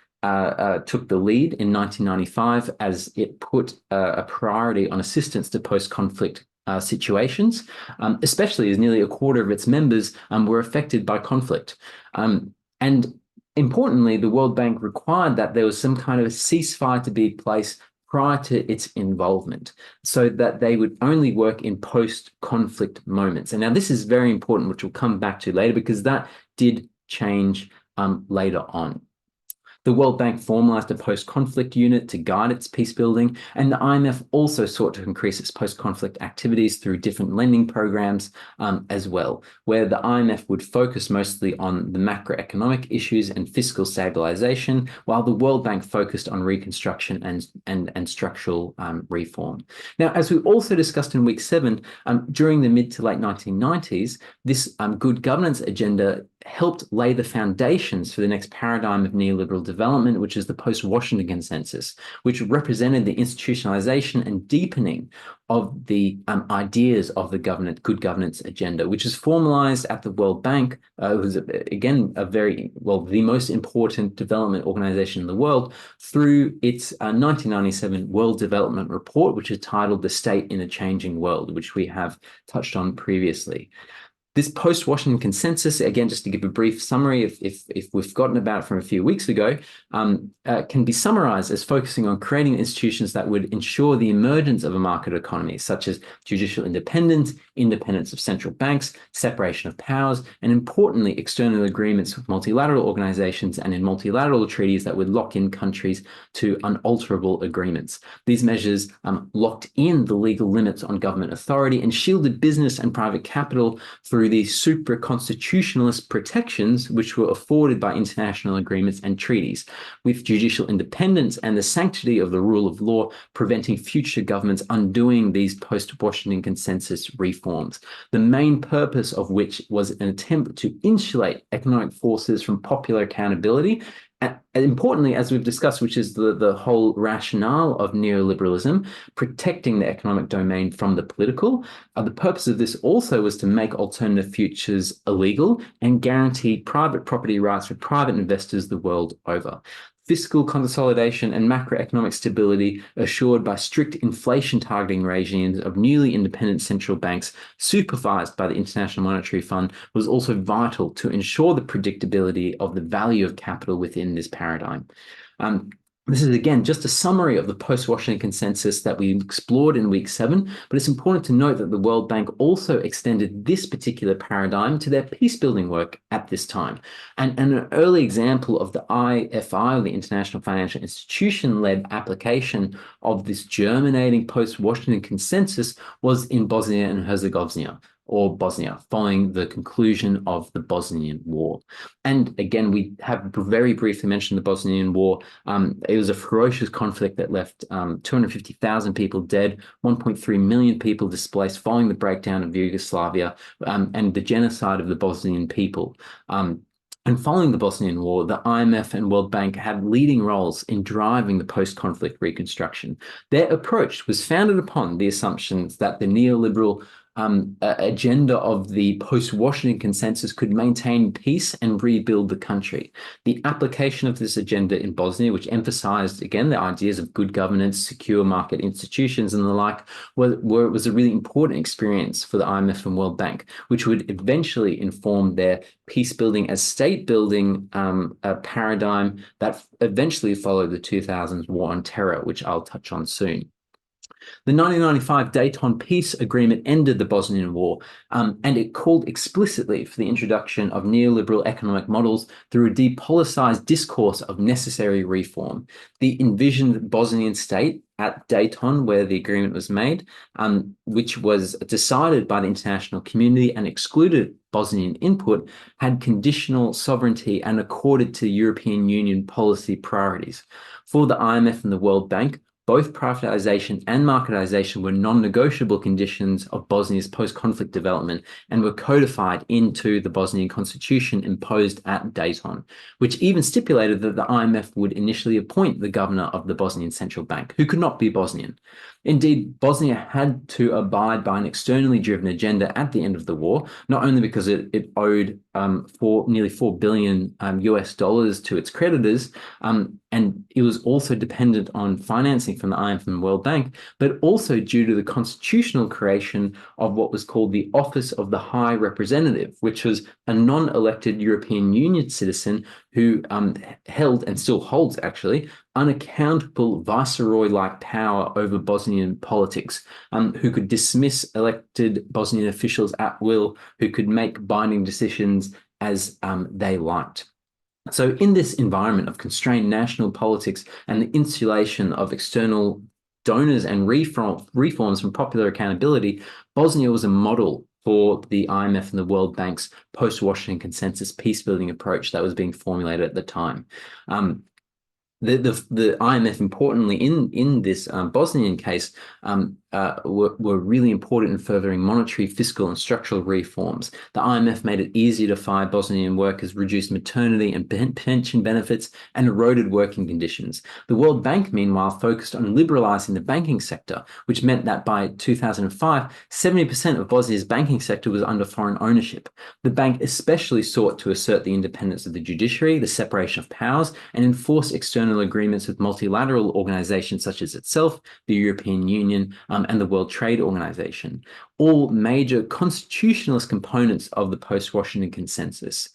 took the lead in 1995 as it put a priority on assistance to post-conflict situations, especially as nearly a quarter of its members were affected by conflict. And importantly, the World Bank required that there was some kind of a ceasefire to be placed prior to its involvement, so that they would only work in post-conflict moments. And now this is very important, which we'll come back to later, because that did change later on. The World Bank formalized a post-conflict unit to guide its peace building, and the IMF also sought to increase its post-conflict activities through different lending programs as well, where the IMF would focus mostly on the macroeconomic issues and fiscal stabilization, while the World Bank focused on reconstruction and structural reform. Now, as we also discussed in week 7, during the mid to late 1990s, this good governance agenda helped lay the foundations for the next paradigm of neoliberal development, which is the post-Washington Consensus, which represented the institutionalization and deepening of the ideas of the good governance agenda, which is formalized at the World Bank. It was, again, the most important development organization in the world, through its 1997 World Development Report, which is titled The State in a Changing World, which we have touched on previously. This post-Washington Consensus, again, just to give a brief summary, if we've forgotten about it from a few weeks ago, can be summarized as focusing on creating institutions that would ensure the emergence of a market economy, such as judicial independence, independence of central banks, separation of powers, and importantly, external agreements with multilateral organizations and in multilateral treaties that would lock in countries to unalterable agreements. These measures locked in the legal limits on government authority and shielded business and private capital through these supra-constitutionalist protections which were afforded by international agreements and treaties, with judicial independence and the sanctity of the rule of law preventing future governments undoing these post-Washington Consensus reforms, the main purpose of which was an attempt to insulate economic forces from popular accountability. And importantly, as we've discussed, which is the whole rationale of neoliberalism, protecting the economic domain from the political, the purpose of this also was to make alternative futures illegal and guarantee private property rights for private investors the world over. Fiscal consolidation and macroeconomic stability assured by strict inflation targeting regimes of newly independent central banks supervised by the International Monetary Fund was also vital to ensure the predictability of the value of capital within this paradigm. This is, again, just a summary of the post-Washington Consensus that we explored in week 7, but it's important to note that the World Bank also extended this particular paradigm to their peace-building work at this time. And an early example of the IFI, or the International Financial Institution-led application of this germinating post-Washington Consensus, was in Bosnia and Herzegovina, or Bosnia, following the conclusion of the Bosnian War. And again, we have very briefly mentioned the Bosnian War. It was a ferocious conflict that left 250,000 people dead, 1.3 million people displaced following the breakdown of Yugoslavia, and the genocide of the Bosnian people. And following the Bosnian War, the IMF and World Bank had leading roles in driving the post-conflict reconstruction. Their approach was founded upon the assumptions that the neoliberal agenda of the post-Washington consensus could maintain peace and rebuild the country. The application of this agenda in Bosnia, which emphasized, again, the ideas of good governance, secure market institutions, and the like, was a really important experience for the IMF and World Bank, which would eventually inform their peace building as state building paradigm that eventually followed the 2000s war on terror, which I'll touch on soon. The 1995 Dayton Peace Agreement ended the Bosnian War, and it called explicitly for the introduction of neoliberal economic models through a depoliticized discourse of necessary reform. The envisioned Bosnian state at Dayton, where the agreement was made, which was decided by the international community and excluded Bosnian input, had conditional sovereignty and accorded to European Union policy priorities. For the IMF and the World Bank, both privatization and marketization were non-negotiable conditions of Bosnia's post-conflict development and were codified into the Bosnian constitution imposed at Dayton, which even stipulated that the IMF would initially appoint the governor of the Bosnian Central Bank, who could not be Bosnian. Indeed, Bosnia had to abide by an externally driven agenda at the end of the war, not only because it owed nearly $4 billion US dollars to its creditors, and it was also dependent on financing from the IMF and World Bank, but also due to the constitutional creation of what was called the Office of the High Representative, which was a non-elected European Union citizen who held, and still holds actually, unaccountable viceroy-like power over Bosnian politics, who could dismiss elected Bosnian officials at will, who could make binding decisions as they liked. So in this environment of constrained national politics and the insulation of external donors and reforms from popular accountability, Bosnia was a model for the IMF and the World Bank's post-Washington consensus peace-building approach that was being formulated at the time. The IMF, importantly, in this Bosnian case, were really important in furthering monetary, fiscal, and structural reforms. The IMF made it easier to fire Bosnian workers, reduced maternity and pension benefits, and eroded working conditions. The World Bank, meanwhile, focused on liberalizing the banking sector, which meant that by 2005, 70% of Bosnia's banking sector was under foreign ownership. The bank especially sought to assert the independence of the judiciary, the separation of powers, and enforce external agreements with multilateral organizations such as itself, the European Union, and the World Trade Organization, all major constitutionalist components of the post-Washington consensus.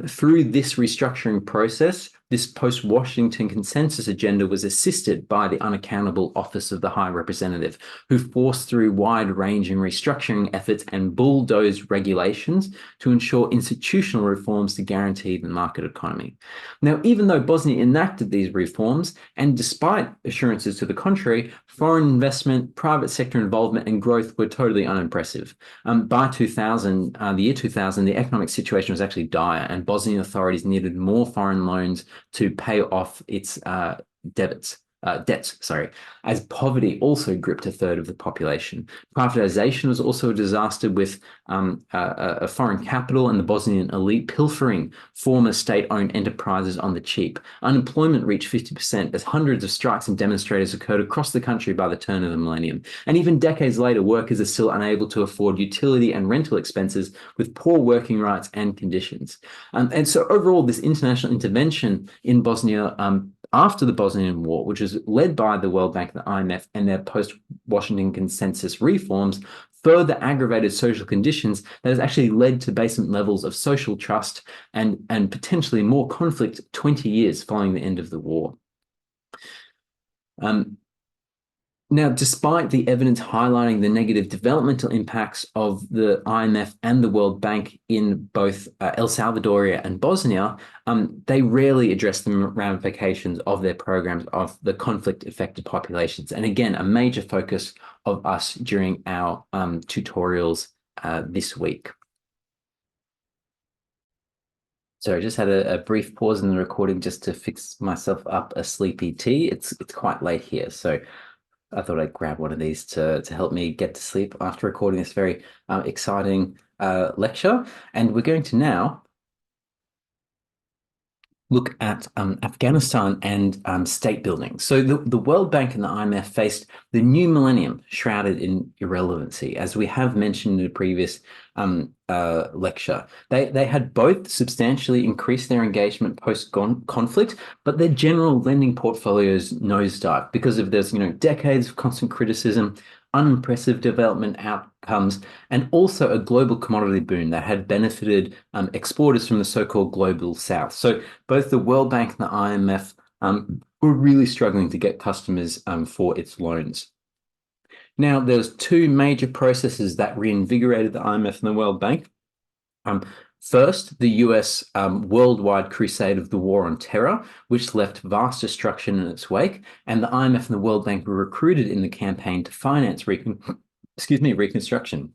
Through this restructuring process, this post-Washington consensus agenda was assisted by the unaccountable Office of the High Representative, who forced through wide-ranging restructuring efforts and bulldozed regulations to ensure institutional reforms to guarantee the market economy. Now, even though Bosnia enacted these reforms, and despite assurances to the contrary, foreign investment, private sector involvement, and growth were totally unimpressive. By 2000, the year 2000, the economic situation was actually dire, and Bosnian authorities needed more foreign loans to pay off its debts, as poverty also gripped a third of the population. Privatization was also a disaster, with a foreign capital and the Bosnian elite pilfering former state-owned enterprises on the cheap. Unemployment reached 50% as hundreds of strikes and demonstrators occurred across the country by the turn of the millennium. And even decades later, workers are still unable to afford utility and rental expenses, with poor working rights and conditions. And so overall, this international intervention in Bosnia after the Bosnian War, which was led by the World Bank and the IMF and their post-Washington consensus reforms, further aggravated social conditions that has actually led to basement levels of social trust and potentially more conflict 20 years following the end of the war. Now, despite the evidence highlighting the negative developmental impacts of the IMF and the World Bank in both El Salvador and Bosnia, they rarely address the ramifications of their programs of the conflict-affected populations. And again, a major focus of us during our tutorials this week. So I just had a brief pause in the recording just to fix myself up a sleepy tea. It's quite late here, so I thought I'd grab one of these to help me get to sleep after recording this very exciting lecture. And we're going to now look at Afghanistan and state building. So the World Bank and the IMF faced the new millennium shrouded in irrelevancy, as we have mentioned in a previous lecture. They had both substantially increased their engagement post-conflict, but their general lending portfolios nosedived because of this, decades of constant criticism, unimpressive development outcomes, and also a global commodity boom that had benefited exporters from the so-called global south. So both the World Bank and the IMF were really struggling to get customers for its loans. Now, there's two major processes that reinvigorated the IMF and the World Bank. Um, First, the US worldwide crusade of the war on terror, which left vast destruction in its wake, and the IMF and the World Bank were recruited in the campaign to finance reconstruction.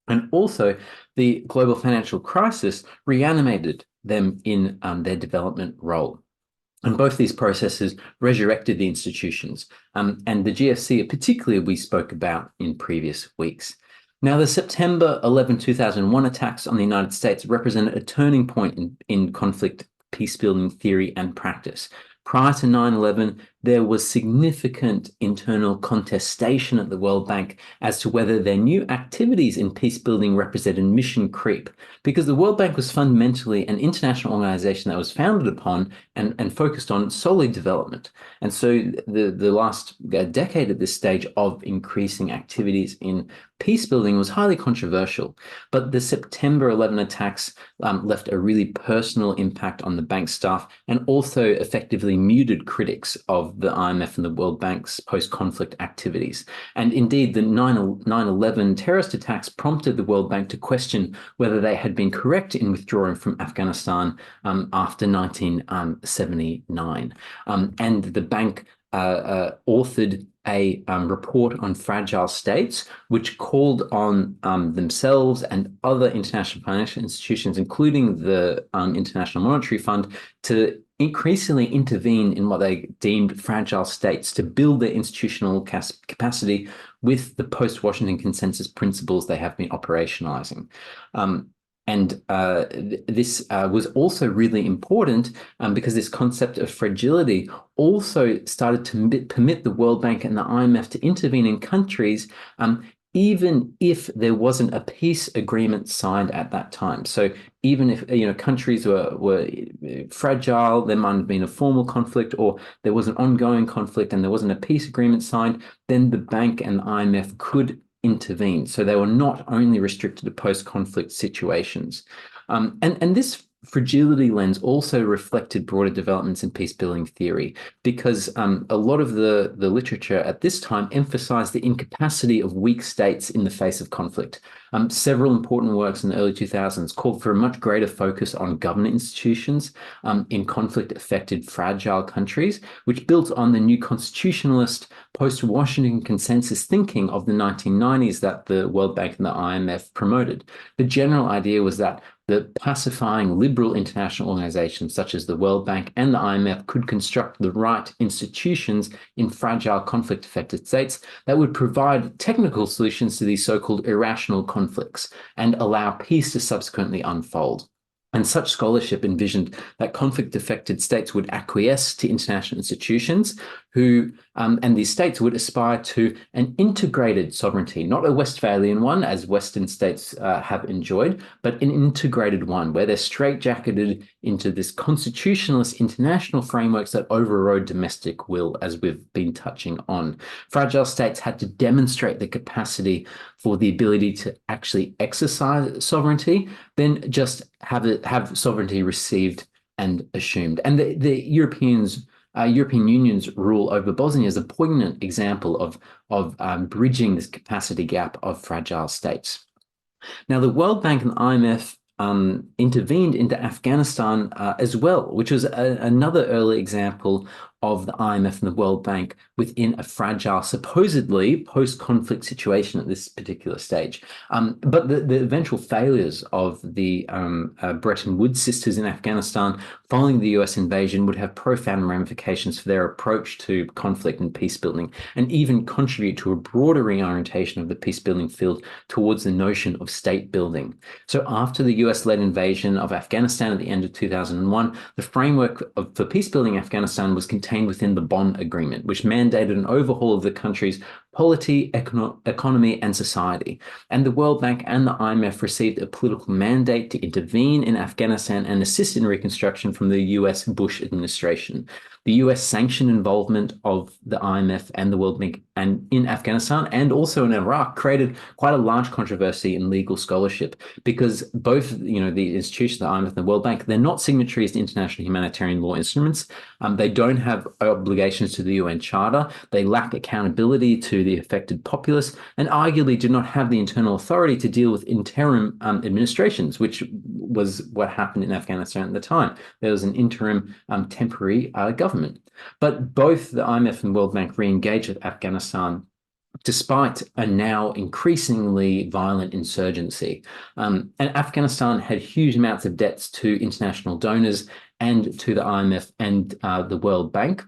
And also, the global financial crisis reanimated them in their development role. And both these processes resurrected the institutions. And the GFC, particularly, we spoke about in previous weeks. Now, the September 2001 attacks on the United States represented a turning point in conflict peacebuilding theory and practice. Prior to 9/11, there was significant internal contestation at the World Bank as to whether their new activities in peacebuilding represented mission creep, because the World Bank was fundamentally an international organization that was founded upon and focused on solely development. And so the last decade at this stage of increasing activities in peacebuilding was highly controversial. But the September 11 attacks left a really personal impact on the bank staff and also effectively muted critics of the IMF and the World Bank's post-conflict activities. And indeed, the 9/11 terrorist attacks prompted the World Bank to question whether they had been correct in withdrawing from Afghanistan after 1979. And the bank authored a report on fragile states, which called on themselves and other international financial institutions, including the International Monetary Fund, to increasingly intervene in what they deemed fragile states to build their institutional capacity with the post-Washington consensus principles they have been operationalizing. This was also really important because this concept of fragility also started to permit the World Bank and the IMF to intervene in countries even if there wasn't a peace agreement signed at that time. So even if countries were fragile, there might have been a formal conflict or there was an ongoing conflict and there wasn't a peace agreement signed, then the bank and the IMF could intervene. So they were not only restricted to post-conflict situations. And this fragility lens also reflected broader developments in peace-building theory, because a lot of the literature at this time emphasized the incapacity of weak states in the face of conflict. Several important works in the early 2000s called for a much greater focus on government institutions in conflict-affected fragile countries, which built on the new constitutionalist post-Washington consensus thinking of the 1990s that the World Bank and the IMF promoted. The general idea was that the pacifying liberal international organizations such as the World Bank and the IMF could construct the right institutions in fragile conflict-affected states that would provide technical solutions to these so-called irrational conflicts and allow peace to subsequently unfold. And such scholarship envisioned that conflict-affected states would acquiesce to international institutions and these states would aspire to an integrated sovereignty, not a Westphalian one, as Western states have enjoyed, but an integrated one where they're straitjacketed into this constitutionalist international frameworks that overrode domestic will, as we've been touching on. Fragile states had to demonstrate the capacity for the ability to actually exercise sovereignty, then just have sovereignty received and assumed. And the European Union's rule over Bosnia is a poignant example of bridging this capacity gap of fragile states. Now, the World Bank and the IMF intervened into Afghanistan as well, which was another early example of the IMF and the World Bank within a fragile, supposedly post-conflict situation at this particular stage. But the eventual failures of the Bretton Woods sisters in Afghanistan following the US invasion would have profound ramifications for their approach to conflict and peace building, and even contribute to a broader reorientation of the peace building field towards the notion of state building. So after the US-led invasion of Afghanistan at the end of 2001, the framework for peace building in Afghanistan was contained within the Bonn Agreement, which mandated an overhaul of the country's polity, economy, and society. And the World Bank and the IMF received a political mandate to intervene in Afghanistan and assist in reconstruction from the US Bush administration. The US sanctioned involvement of the IMF and the World Bank and in Afghanistan and also in Iraq created quite a large controversy in legal scholarship, because both, the institutions, the IMF and the World Bank, they're not signatories to international humanitarian law instruments. They don't have obligations to the UN Charter. They lack accountability to the affected populace, and arguably do not have the internal authority to deal with interim administrations, which was what happened in Afghanistan at the time. There was an interim temporary government. But both the IMF and World Bank re-engaged with Afghanistan despite a now increasingly violent insurgency. And Afghanistan had huge amounts of debts to international donors and to the IMF and the World Bank.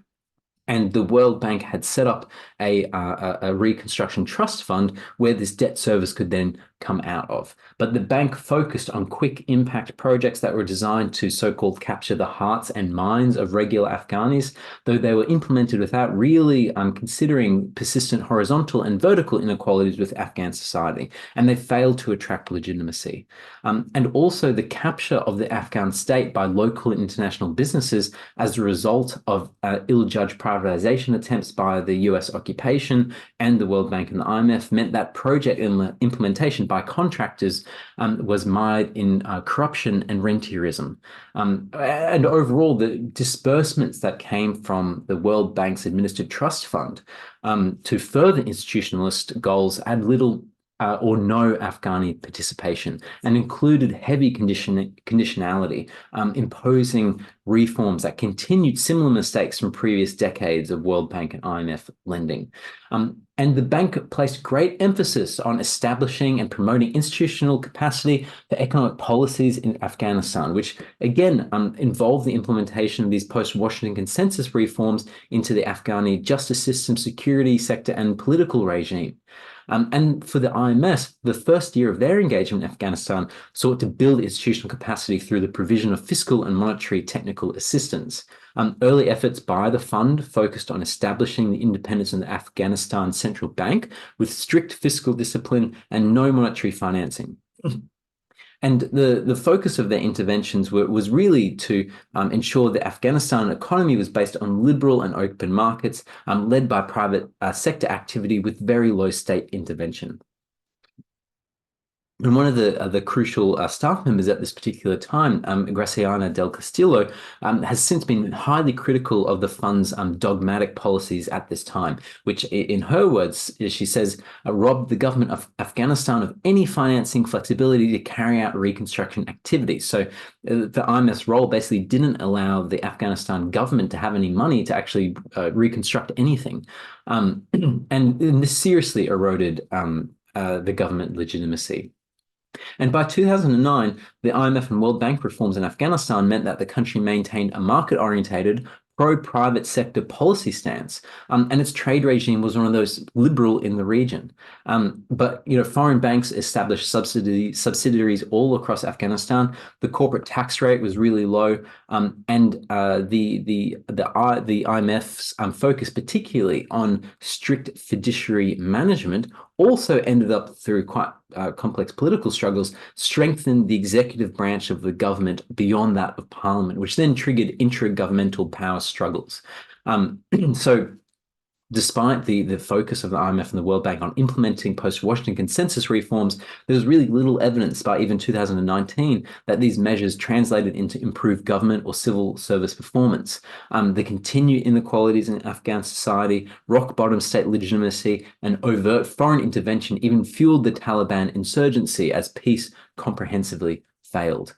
And the World Bank had set up a reconstruction trust fund where this debt service could then come out of. But the bank focused on quick impact projects that were designed to so-called capture the hearts and minds of regular Afghanis, though they were implemented without really considering persistent horizontal and vertical inequalities with Afghan society. And they failed to attract legitimacy. And also the capture of the Afghan state by local and international businesses as a result of ill-judged privatization attempts by the US occupation and the World Bank and the IMF meant that project implementation by contractors was mired in corruption and rentierism. And overall, the disbursements that came from the World Bank's administered trust fund to further institutionalist goals had little or no Afghani participation, and included heavy conditionality, imposing reforms that continued similar mistakes from previous decades of World Bank and IMF lending. And the bank placed great emphasis on establishing and promoting institutional capacity for economic policies in Afghanistan, which again involved the implementation of these post-Washington consensus reforms into the Afghani justice system, security sector, and political regime. And for the IMF, the first year of their engagement in Afghanistan sought to build institutional capacity through the provision of fiscal and monetary technical assistance. Early efforts by the fund focused on establishing the independence of the Afghanistan Central Bank with strict fiscal discipline and no monetary financing. And the focus of their interventions was really to ensure the Afghanistan economy was based on liberal and open markets, led by private sector activity with very low state intervention. And one of the crucial staff members at this particular time, Graciana del Castillo, has since been highly critical of the fund's dogmatic policies at this time, which in her words, she says, robbed the government of Afghanistan of any financing flexibility to carry out reconstruction activities. So the IMF's role basically didn't allow the Afghanistan government to have any money to actually reconstruct anything. And this seriously eroded the government legitimacy. And by 2009, the IMF and World Bank reforms in Afghanistan meant that the country maintained a market-orientated, pro-private sector policy stance, and its trade regime was one of those liberal in the region. But foreign banks established subsidiaries all across Afghanistan. The corporate tax rate was really low, and the IMF's focus, particularly on strict fiduciary management, also ended up through quite complex political struggles, strengthened the executive branch of the government beyond that of parliament, which then triggered intra-governmental power struggles. So despite the focus of the IMF and the World Bank on implementing post-Washington consensus reforms, there was really little evidence by even 2019 that these measures translated into improved government or civil service performance. The continued inequalities in Afghan society, rock-bottom state legitimacy, and overt foreign intervention even fueled the Taliban insurgency as peace comprehensively failed.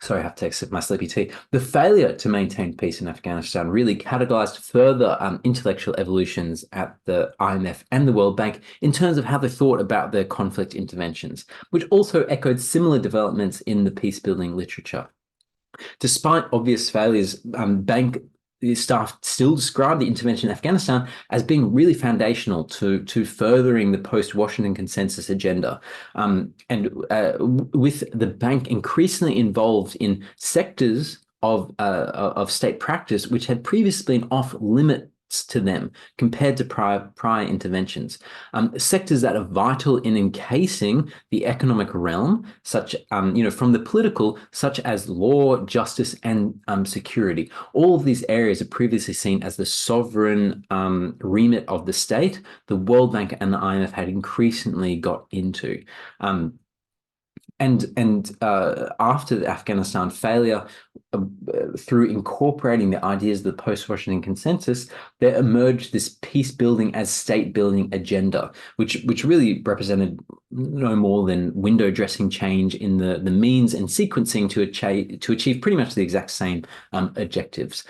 Sorry, I have to take a sip of my sleepy tea. The failure to maintain peace in Afghanistan really catalyzed further intellectual evolutions at the IMF and the World Bank in terms of how they thought about their conflict interventions, which also echoed similar developments in the peace building literature. Despite obvious failures, bank staff still describe the intervention in Afghanistan as being really foundational to furthering the post-Washington consensus agenda. With the bank increasingly involved in sectors of state practice which had previously been off limits to them compared to prior interventions. Sectors that are vital in encasing the economic realm, such from the political, such as law, justice, and security. All of these areas are previously seen as the sovereign remit of the state. The World Bank and the IMF had increasingly got into. After the Afghanistan failure, through incorporating the ideas of the post-Washington consensus, there emerged this peace building as state building agenda, which really represented no more than window dressing change in the means and sequencing to achieve pretty much the exact same objectives.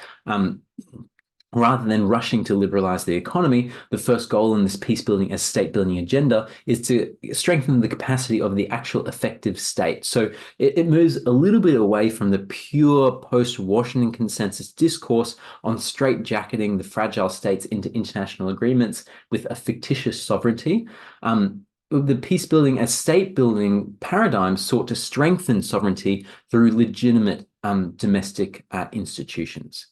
Rather than rushing to liberalize the economy, the first goal in this peace building as state building agenda is to strengthen the capacity of the actual effective state. So it moves a little bit away from the pure post-Washington consensus discourse on straitjacketing the fragile states into international agreements with a fictitious sovereignty. The peace building as state building paradigm sought to strengthen sovereignty through legitimate domestic institutions.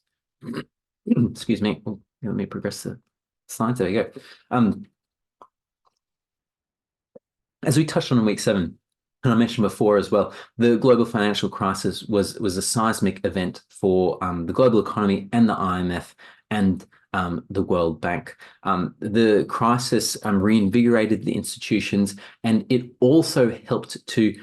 Excuse me. Let me progress the slides. There we go. As we touched on in week 7, and I mentioned before as well, the global financial crisis was a seismic event for the global economy and the IMF and the World Bank. The crisis reinvigorated the institutions, and it also helped to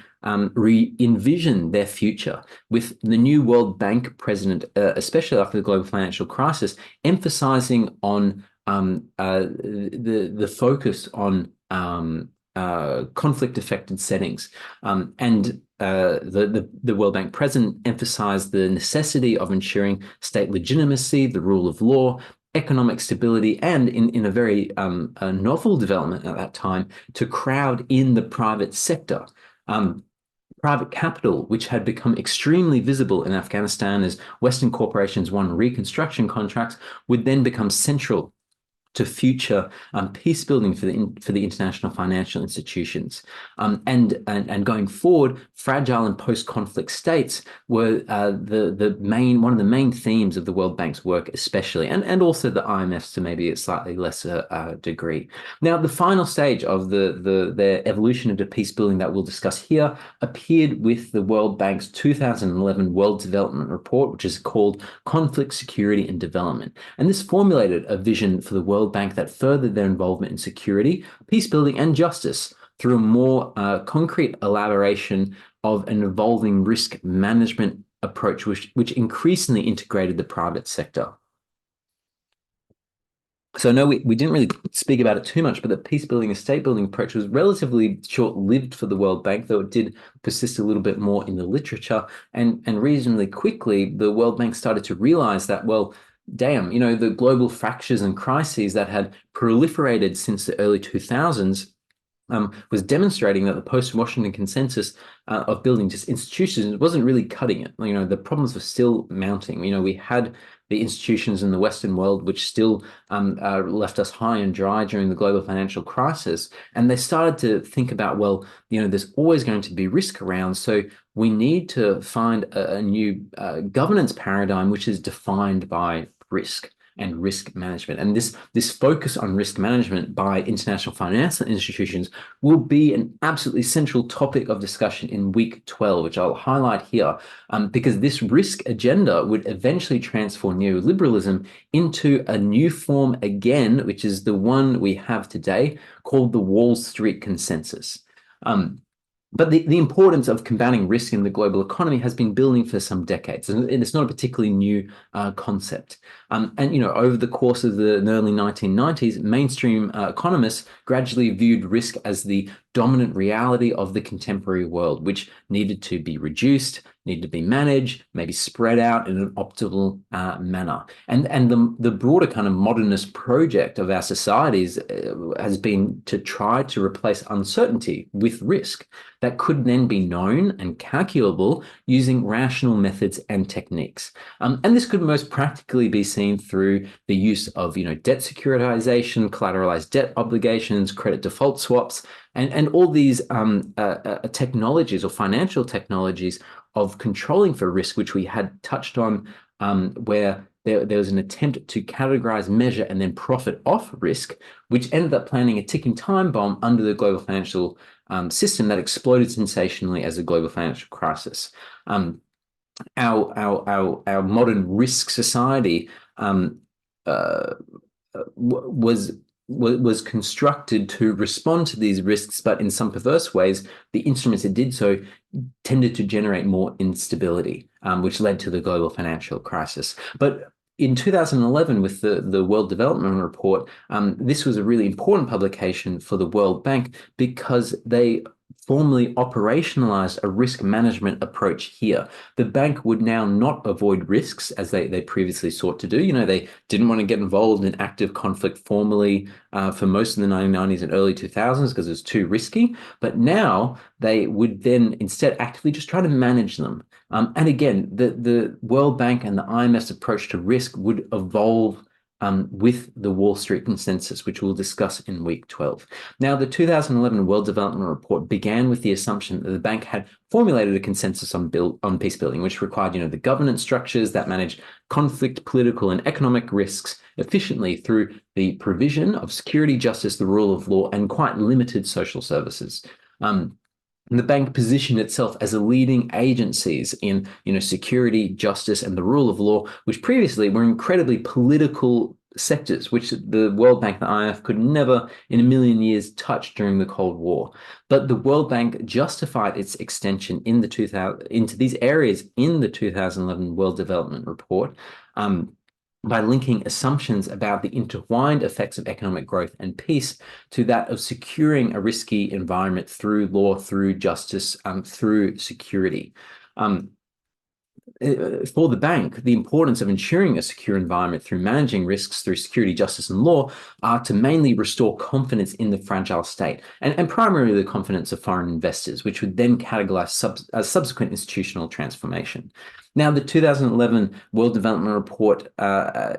re-envision their future, with the new World Bank president, especially after the global financial crisis, emphasizing on the focus on conflict-affected settings. The World Bank president emphasized the necessity of ensuring state legitimacy, the rule of law, economic stability, and in a very novel development at that time, to crowd in the private sector. Private capital, which had become extremely visible in Afghanistan as Western corporations won reconstruction contracts, would then become central to future peace building for the international financial institutions. And going forward, fragile and post-conflict states were one of the main themes of the World Bank's work, especially, and also the IMF's to maybe a slightly lesser degree. Now, the final stage of their evolution into peace building that we'll discuss here appeared with the World Bank's 2011 World Development Report, which is called Conflict, Security and Development. And this formulated a vision for the World Bank that furthered their involvement in security, peace building, and justice through a more concrete elaboration of an evolving risk management approach, which increasingly integrated the private sector. So no, we didn't really speak about it too much, but the peace building and state building approach was relatively short-lived for the World Bank, though it did persist a little bit more in the literature. And reasonably quickly, the World Bank started to realize that, well, damn, the global fractures and crises that had proliferated since the early 2000s was demonstrating that the post-Washington consensus of building just institutions wasn't really cutting it. The problems were still mounting. We had the institutions in the Western world which still left us high and dry during the global financial crisis. And they started to think about, well, there's always going to be risk around. So we need to find a new governance paradigm which is defined by risk and risk management. And this focus on risk management by international financial institutions will be an absolutely central topic of discussion in week 12, which I'll highlight here, because this risk agenda would eventually transform neoliberalism into a new form again, which is the one we have today, called the Wall Street Consensus. But the importance of combating risk in the global economy has been building for some decades, and it's not a particularly new concept. Over the course of the early 1990s, mainstream economists gradually viewed risk as the dominant reality of the contemporary world, which needed to be reduced, need to be managed, maybe spread out in an optimal manner. And the broader kind of modernist project of our societies has been to try to replace uncertainty with risk that could then be known and calculable using rational methods and techniques. And this could most practically be seen through the use of, debt securitization, collateralized debt obligations, credit default swaps, and all these technologies or financial technologies of controlling for risk, which we had touched on, where there was an attempt to categorize, measure, and then profit off risk, which ended up planting a ticking time bomb under the global financial system that exploded sensationally as a global financial crisis. Our modern risk society was constructed to respond to these risks, but in some perverse ways, the instruments it did so tended to generate more instability, which led to the global financial crisis. But in 2011, with the World Development Report, this was a really important publication for the World Bank because they formally operationalized a risk management approach here. The bank would now not avoid risks as they previously sought to do. They didn't want to get involved in active conflict formally for most of the 1990s and early 2000s because it was too risky. But now they would then instead actively just try to manage them. And again, the World Bank and the IMF's approach to risk would evolve with the Wall Street consensus, which we'll discuss in week 12. Now, the 2011 World Development Report began with the assumption that the bank had formulated a consensus on peace building, which required, the governance structures that manage conflict, political, and economic risks efficiently through the provision of security, justice, the rule of law, and quite limited social services. The bank positioned itself as a leading agencies in, security, justice, and the rule of law, which previously were incredibly political sectors, which the World Bank and the IMF could never in a million years touch during the Cold War. But the World Bank justified its extension into these areas in the 2011 World Development Report, by linking assumptions about the intertwined effects of economic growth and peace to that of securing a risky environment through law, through justice, through security. For the bank, the importance of ensuring a secure environment through managing risks through security, justice, and law are to mainly restore confidence in the fragile state and primarily the confidence of foreign investors, which would then categorize subsequent institutional transformation. Now, the 2011 World Development Report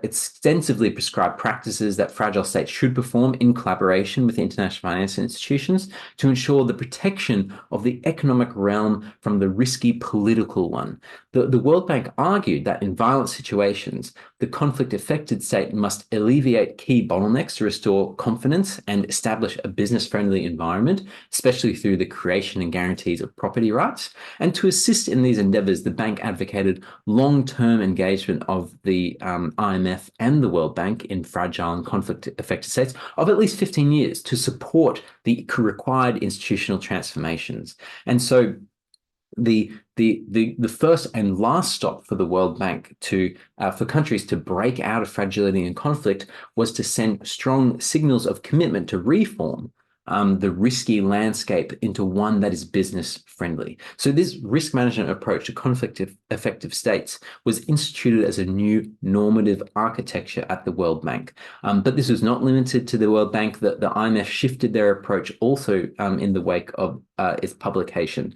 extensively prescribed practices that fragile states should perform in collaboration with international financial institutions to ensure the protection of the economic realm from the risky political one. The World Bank argued that in violent situations, the conflict-affected state must alleviate key bottlenecks to restore confidence and establish a business-friendly environment, especially through the creation and guarantees of property rights. And to assist in these endeavors, the bank advocated long-term engagement of the IMF and the World Bank in fragile and conflict-affected states of at least 15 years to support the required institutional transformations. And so the first and last stop for the World Bank for countries to break out of fragility and conflict was to send strong signals of commitment to reform the risky landscape into one that is business friendly. So this risk management approach to conflict-affected states was instituted as a new normative architecture at the World Bank. But this was not limited to the World Bank. The IMF shifted their approach also in the wake of its publication,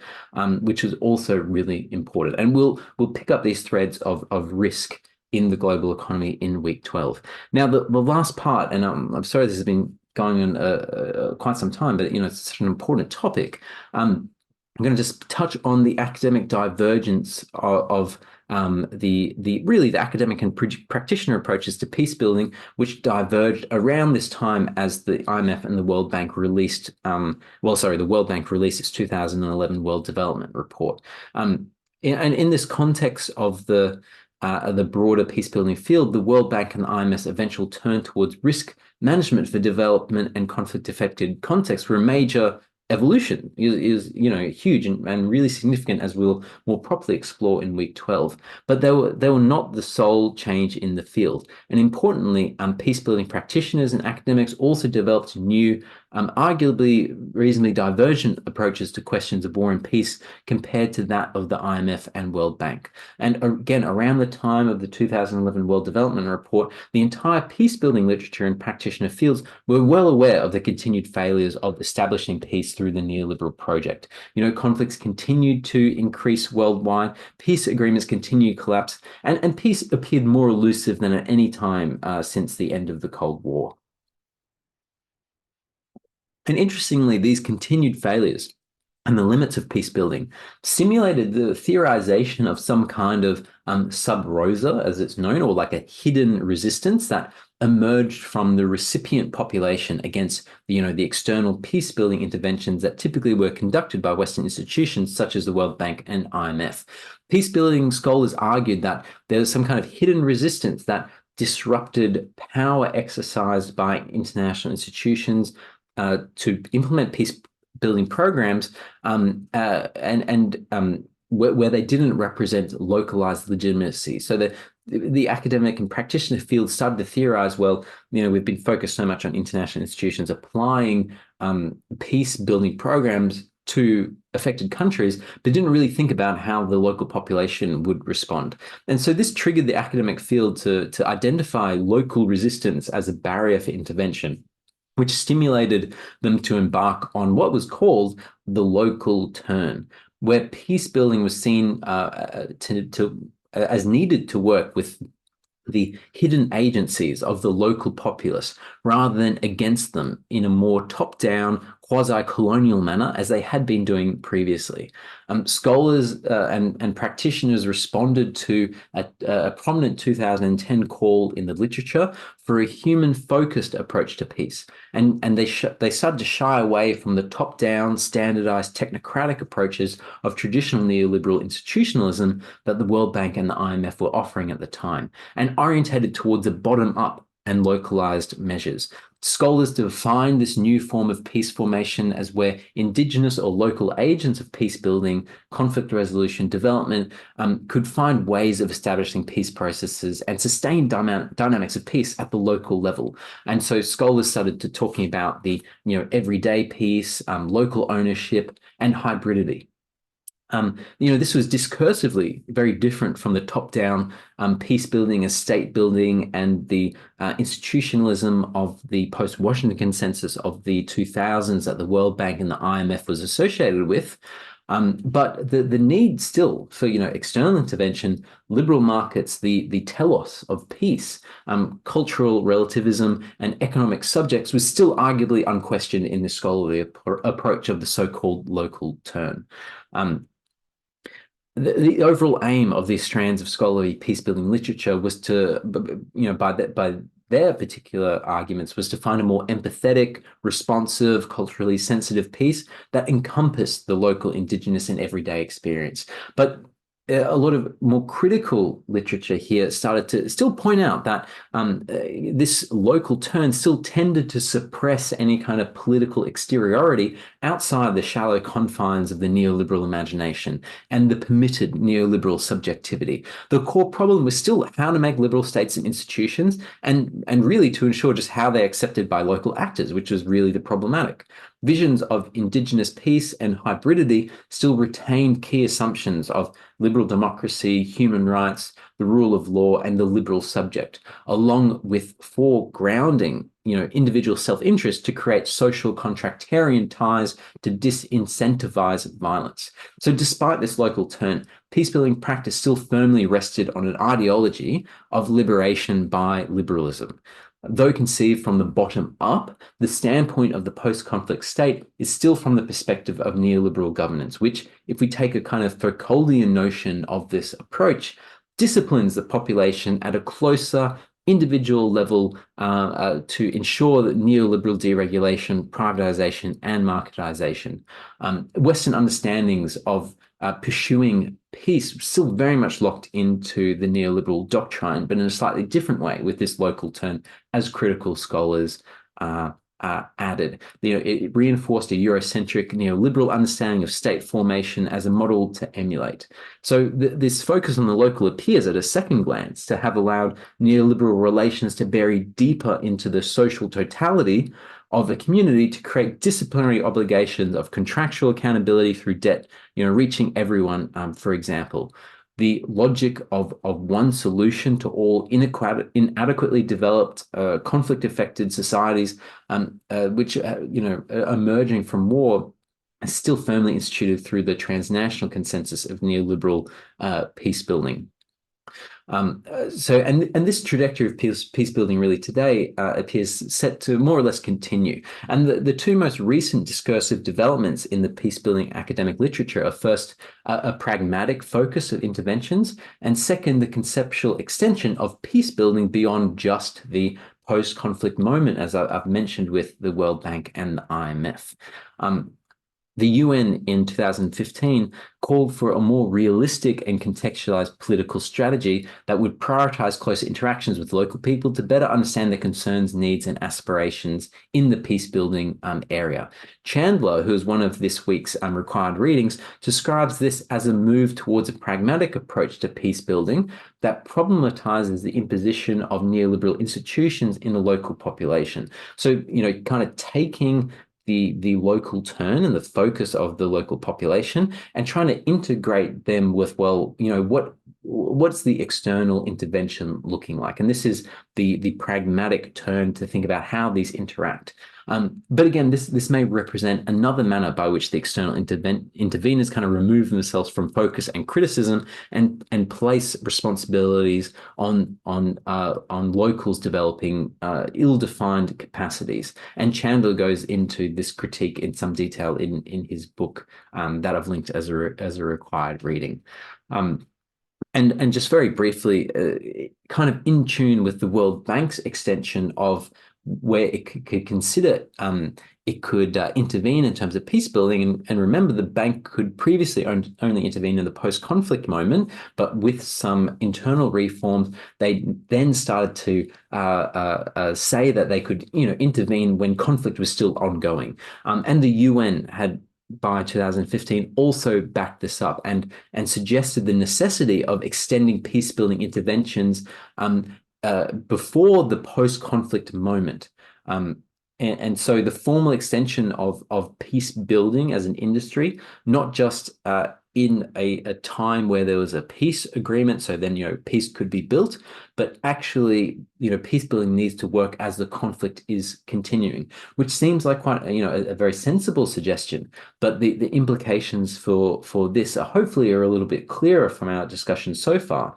which was also really important. And we'll pick up these threads of risk in the global economy in week 12. Now, the last part, and I'm sorry this has been going on quite some time, but it's such an important topic. I'm going to just touch on the academic divergence of the academic and practitioner approaches to peace building, which diverged around this time as the IMF and the World Bank released, the World Bank released its 2011 World Development Report. And in this context of the broader peace building field, the World Bank and the IMF's eventual turn towards risk management for development and conflict-affected contexts were a major evolution, is huge and really significant, as we'll more properly explore in week 12. But they were not the sole change in the field. And importantly, peace building practitioners and academics also developed new arguably reasonably divergent approaches to questions of war and peace compared to that of the IMF and World Bank. And again, around the time of the 2011 World Development Report, the entire peace building literature and practitioner fields were well aware of the continued failures of establishing peace through the neoliberal project. Conflicts continued to increase worldwide, peace agreements continued to collapse, and peace appeared more elusive than at any time since the end of the Cold War. And interestingly, these continued failures and the limits of peace building simulated the theorization of some kind of sub rosa, as it's known, or like a hidden resistance that emerged from the recipient population against the external peace building interventions that typically were conducted by Western institutions such as the World Bank and IMF. Peace building scholars argued that there was some kind of hidden resistance that disrupted power exercised by international institutions to implement peace building programs where they didn't represent localized legitimacy. So the academic and practitioner field started to theorize, well, we've been focused so much on international institutions applying peace building programs to affected countries, but didn't really think about how the local population would respond. And so this triggered the academic field to identify local resistance as a barrier for intervention, which stimulated them to embark on what was called the local turn, where peace building was seen as needed to work with the hidden agencies of the local populace rather than against them in a more top-down, quasi-colonial manner as they had been doing previously. Scholars and practitioners responded to a prominent 2010 call in the literature for a human-focused approach to peace. And they started to shy away from the top-down, standardized, technocratic approaches of traditional neoliberal institutionalism that the World Bank and the IMF were offering at the time, and orientated towards a bottom-up and localized measures. Scholars define this new form of peace formation as where indigenous or local agents of peace building, conflict resolution, development could find ways of establishing peace processes and sustain dynamics of peace at the local level. And so scholars started to talking about the everyday peace, local ownership, and hybridity. This was discursively very different from the top-down peace building, state building, and the institutionalism of the post-Washington consensus of the 2000s that the World Bank and the IMF was associated with. But the need still for external intervention, liberal markets, the telos of peace, cultural relativism, and economic subjects was still arguably unquestioned in the scholarly approach of the so-called local turn. The overall aim of these strands of scholarly peace-building literature was to, by their particular arguments, was to find a more empathetic, responsive, culturally sensitive peace that encompassed the local, indigenous, and everyday experience. But a lot of more critical literature here started to still point out that this local turn still tended to suppress any kind of political exteriority outside the shallow confines of the neoliberal imagination and the permitted neoliberal subjectivity. The core problem was still how to make liberal states and institutions and really to ensure just how they're accepted by local actors, which was really the problematic. Visions of indigenous peace and hybridity still retained key assumptions of liberal democracy, human rights, the rule of law, and the liberal subject, along with foregrounding, individual self-interest to create social contractarian ties to disincentivize violence. So despite this local turn, peace-building practice still firmly rested on an ideology of liberation by liberalism. Though conceived from the bottom up, the standpoint of the post-conflict state is still from the perspective of neoliberal governance, which, if we take a kind of Foucauldian notion of this approach, disciplines the population at a closer individual level to ensure that neoliberal deregulation, privatization, and marketization. Western understandings of pursuing peace still very much locked into the neoliberal doctrine, but in a slightly different way with this local turn, as critical scholars added. It reinforced a Eurocentric neoliberal understanding of state formation as a model to emulate. So this focus on the local appears at a second glance to have allowed neoliberal relations to bury deeper into the social totality of a community to create disciplinary obligations of contractual accountability through debt, reaching everyone, for example. The logic of one solution to all inadequately developed, conflict-affected societies, which, emerging from war, is still firmly instituted through the transnational consensus of neoliberal peace building. And this trajectory of peace building really today appears set to more or less continue. And the two most recent discursive developments in the peace building academic literature are first a pragmatic focus of interventions, and second, the conceptual extension of peace building beyond just the post-conflict moment, as I've mentioned with the World Bank and the IMF. The UN in 2015 called for a more realistic and contextualized political strategy that would prioritize closer interactions with local people to better understand their concerns, needs, and aspirations in the peace building area. Chandler, who is one of this week's required readings, describes this as a move towards a pragmatic approach to peace building that problematizes the imposition of neoliberal institutions in the local population. So, kind of taking the local turn and the focus of the local population and trying to integrate them with, what's the external intervention looking like? And this is the pragmatic turn to think about how these interact. But again, this may represent another manner by which the external interveners kind of remove themselves from focus and criticism and place responsibilities on locals developing ill-defined capacities. And Chandler goes into this critique in some detail in his book that I've linked as a required reading. And just very briefly, kind of in tune with the World Bank's extension of where it could consider it could intervene in terms of peace building. And remember, the bank could previously only intervene in the post-conflict moment, but with some internal reforms, they then started to say that they could, intervene when conflict was still ongoing. And the UN had, by 2015, also backed this up and suggested the necessity of extending peace building interventions before the post-conflict moment. And so the formal extension of peace building as an industry, not just in a time where there was a peace agreement, so then, peace could be built, but actually, peace building needs to work as the conflict is continuing, which seems like quite, a very sensible suggestion. But the implications for this are hopefully a little bit clearer from our discussion so far.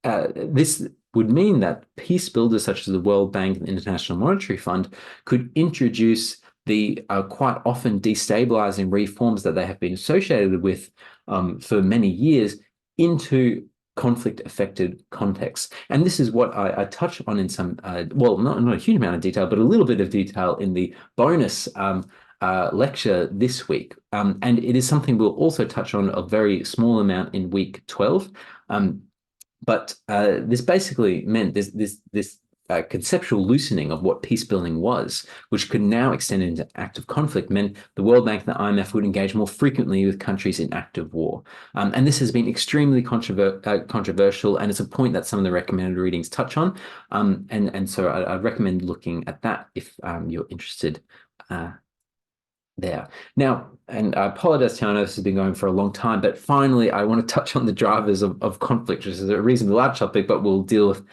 This would mean that peace builders such as the World Bank and the International Monetary Fund could introduce the quite often destabilizing reforms that they have been associated with for many years into conflict-affected contexts. And this is what I touch on in some, not a huge amount of detail, but a little bit of detail in the bonus lecture this week. And it is something we'll also touch on a very small amount in week 12. But this basically meant this conceptual loosening of what peace building was, which could now extend into active conflict, meant the World Bank and the IMF would engage more frequently with countries in active war. And this has been extremely controversial, and it's a point that some of the recommended readings touch on. And so I'd recommend looking at that if you're interested there. Now, and I apologize, Tiana, this has been going for a long time, but finally, I want to touch on the drivers of conflict, which is a reasonably large topic, but we'll deal with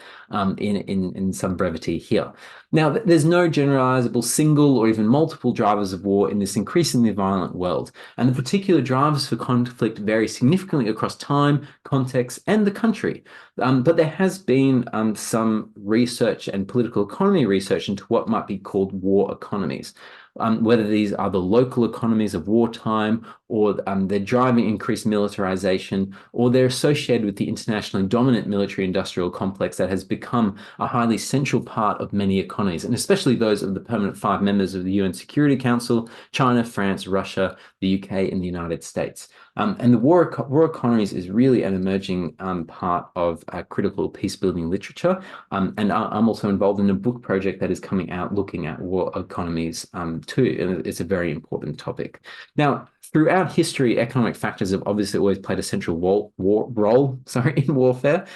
in some brevity here. Now, there's no generalizable single or even multiple drivers of war in this increasingly violent world, and the particular drivers for conflict vary significantly across time, context, and the country. But there has been some research and political economy research into what might be called war economies. Whether these are the local economies of wartime, or they're driving increased militarization, or they're associated with the internationally dominant military-industrial complex that has become a highly central part of many economies, and especially those of the permanent 5 members of the UN Security Council: China, France, Russia, the UK, and the United States. And the war economies is really an emerging part of critical peace-building literature. And I'm also involved in a book project that is coming out looking at war economies too. And it's a very important topic. Now, throughout history, economic factors have obviously always played a central role in warfare.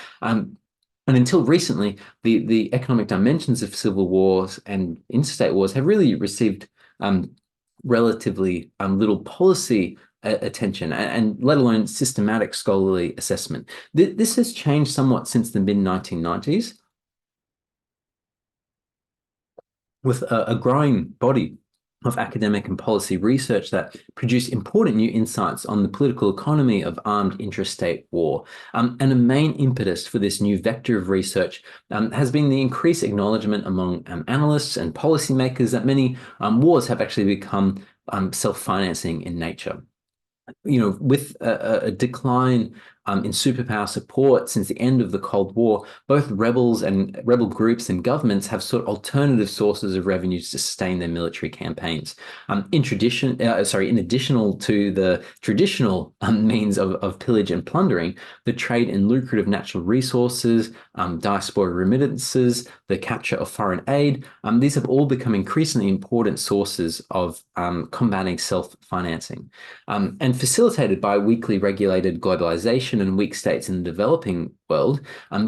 And until recently, the economic dimensions of civil wars and interstate wars have really received um, relatively little policy attention and let alone systematic scholarly assessment. This has changed somewhat since the mid 1990s with a growing body of academic and policy research that produce important new insights on the political economy of armed intrastate war. And a main impetus for this new vector of research has been the increased acknowledgement among analysts and policymakers that many wars have actually become self-financing in nature. With a decline in superpower support since the end of the Cold War, both rebels and rebel groups and governments have sought alternative sources of revenue to sustain their military campaigns. In addition to the traditional means of pillage and plundering, the trade in lucrative natural resources, diaspora remittances, the capture of foreign aid, these have all become increasingly important sources of combating self-financing. And facilitated by weakly regulated globalization and weak states in the developing world,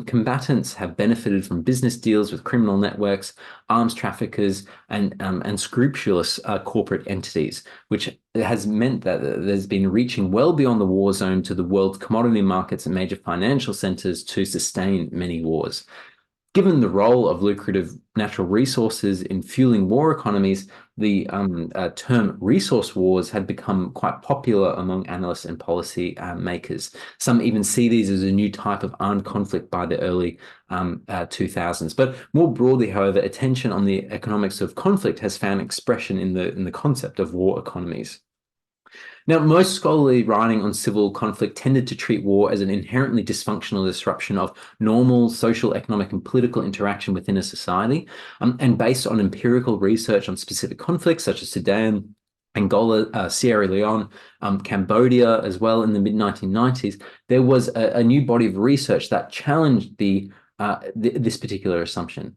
combatants have benefited from business deals with criminal networks, arms traffickers, and scrupulous corporate entities, which has meant that there's been reaching well beyond the war zone to the world's commodity markets and major financial centers to sustain many wars. Given the role of lucrative natural resources in fueling war economies, the term resource wars had become quite popular among analysts and policy makers. Some even see these as a new type of armed conflict by the early 2000s. But more broadly, however, attention on the economics of conflict has found expression in the concept of war economies. Now, most scholarly writing on civil conflict tended to treat war as an inherently dysfunctional disruption of normal social, economic, and political interaction within a society, and based on empirical research on specific conflicts such as Sudan, Angola, Sierra Leone, Cambodia as well in the mid 1990s, there was a new body of research that challenged this particular assumption.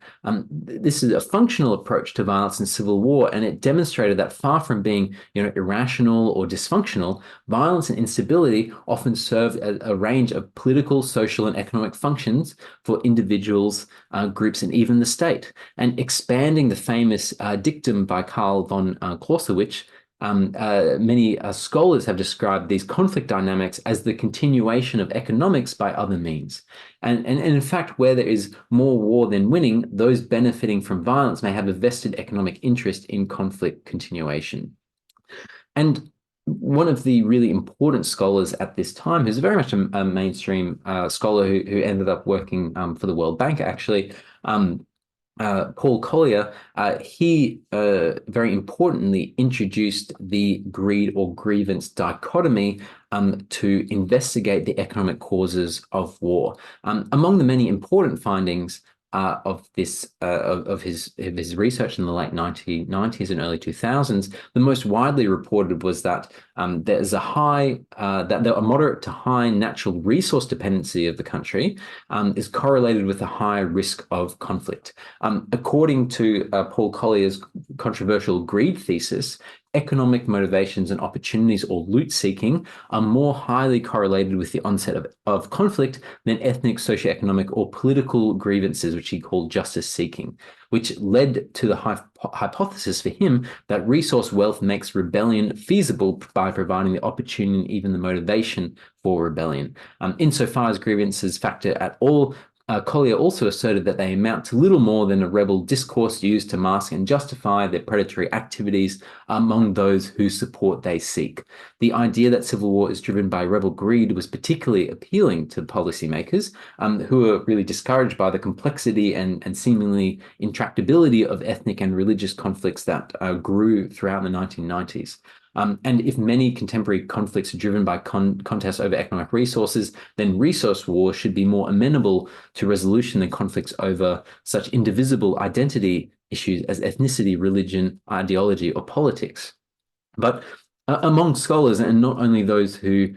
This is a functional approach to violence and civil war, and it demonstrated that far from being, irrational or dysfunctional, violence and instability often served as a range of political, social, and economic functions for individuals, groups, and even the state. And expanding the famous dictum by Karl von Clausewitz, many scholars have described these conflict dynamics as the continuation of economics by other means. And in fact, where there is more war than winning, those benefiting from violence may have a vested economic interest in conflict continuation. And one of the really important scholars at this time, who's very much a mainstream scholar who ended up working for the World Bank, actually, Paul Collier, he very importantly introduced the greed or grievance dichotomy to investigate the economic causes of war. Among the many important findings of his research in the late 1990s and early 2000s, the most widely reported was that there's that there a moderate to high natural resource dependency of the country is correlated with a high risk of conflict. According to Paul Collier's controversial greed thesis, economic motivations and opportunities or loot seeking are more highly correlated with the onset of conflict than ethnic, socioeconomic, or political grievances, which he called justice seeking, which led to the hypothesis for him that resource wealth makes rebellion feasible by providing the opportunity and even the motivation for rebellion. Insofar as grievances factor at all, Collier also asserted that they amount to little more than a rebel discourse used to mask and justify their predatory activities among those whose support they seek. The idea that civil war is driven by rebel greed was particularly appealing to policymakers who were really discouraged by the complexity and seemingly intractability of ethnic and religious conflicts that grew throughout the 1990s. And if many contemporary conflicts are driven by contests over economic resources, then resource war should be more amenable to resolution than conflicts over such indivisible identity issues as ethnicity, religion, ideology, or politics. But among scholars, and not only those who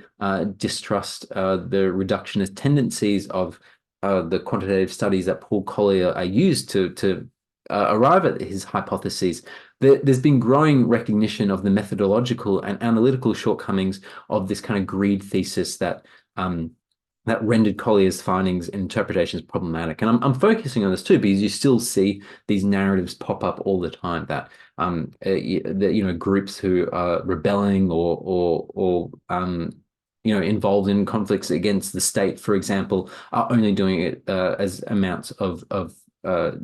distrust the reductionist tendencies of the quantitative studies that Paul Collier used to arrive at his hypotheses, there's been growing recognition of the methodological and analytical shortcomings of this kind of greed thesis that that rendered Collier's findings and interpretations problematic. And I'm focusing on this too because you still see these narratives pop up all the time that groups who are rebelling or involved in conflicts against the state, for example, are only doing it as amounts of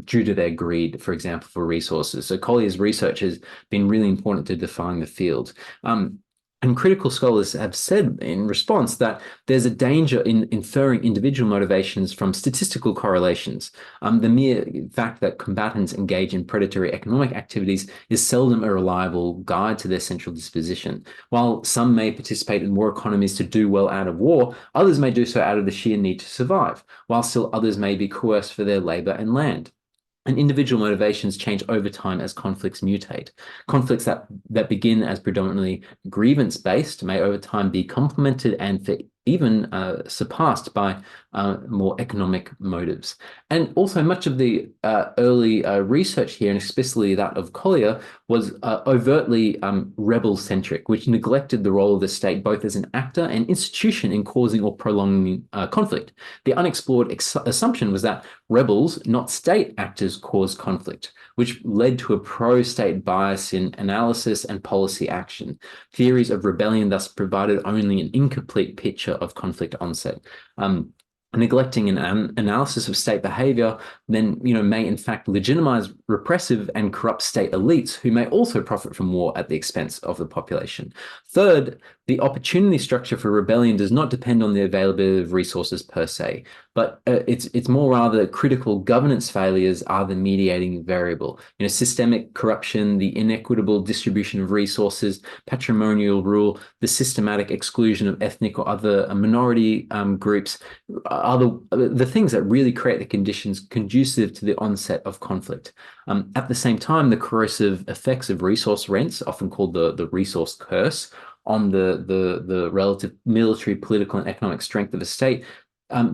due to their greed, for example, for resources. So Collier's research has been really important to define the field. And critical scholars have said in response that there's a danger in inferring individual motivations from statistical correlations. The mere fact that combatants engage in predatory economic activities is seldom a reliable guide to their central disposition. While some may participate in war economies to do well out of war, others may do so out of the sheer need to survive, while still others may be coerced for their labor and land. And individual motivations change over time as conflicts mutate. Conflicts that begin as predominantly grievance-based may over time be complemented and even surpassed by more economic motives. And also much of the early research here, and especially that of Collier, was overtly rebel-centric, which neglected the role of the state both as an actor and institution in causing or prolonging conflict. The unexplored assumption was that rebels, not state actors, cause conflict, which led to a pro-state bias in analysis and policy action. Theories of rebellion thus provided only an incomplete picture of conflict onset. Neglecting an analysis of state behavior then may in fact legitimize repressive and corrupt state elites who may also profit from war at the expense of the population. Third, the opportunity structure for rebellion does not depend on the availability of resources per se, but it's more rather critical governance failures are the mediating variable. Systemic corruption, the inequitable distribution of resources, patrimonial rule, the systematic exclusion of ethnic or other minority groups are the things that really create the conditions conducive to the onset of conflict. At the same time, the corrosive effects of resource rents, often called the resource curse, on the relative military, political, and economic strength of a state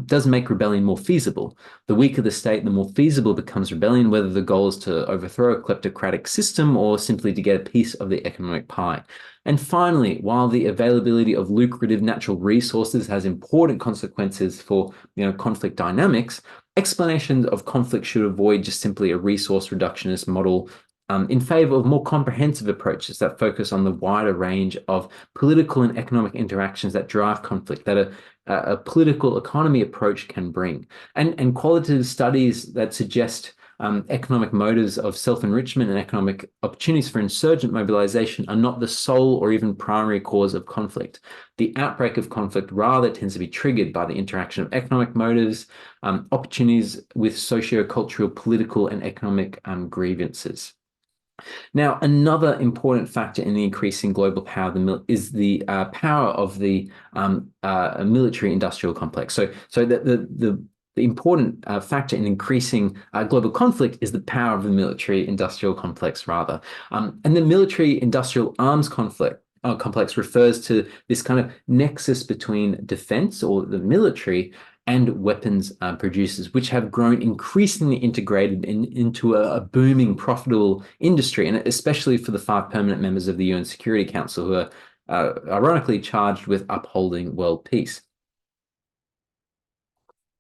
does make rebellion more feasible. The weaker the state, the more feasible becomes rebellion, whether the goal is to overthrow a kleptocratic system or simply to get a piece of the economic pie. And finally, while the availability of lucrative natural resources has important consequences for conflict dynamics, explanations of conflict should avoid just simply a resource reductionist model in favor of more comprehensive approaches that focus on the wider range of political and economic interactions that drive conflict that a political economy approach can bring. And qualitative studies that suggest economic motives of self-enrichment and economic opportunities for insurgent mobilization are not the sole or even primary cause of conflict. The outbreak of conflict rather tends to be triggered by the interaction of economic motives, opportunities with socio-cultural, political, and economic grievances. Now, another important factor in the increasing global power is the power of the military-industrial complex. So the important factor in increasing global conflict is the power of the military-industrial complex, rather. And the military-industrial arms complex refers to this kind of nexus between defense or the military and weapons producers, which have grown increasingly integrated into a booming, profitable industry, and especially for the 5 permanent members of the UN Security Council who are ironically charged with upholding world peace.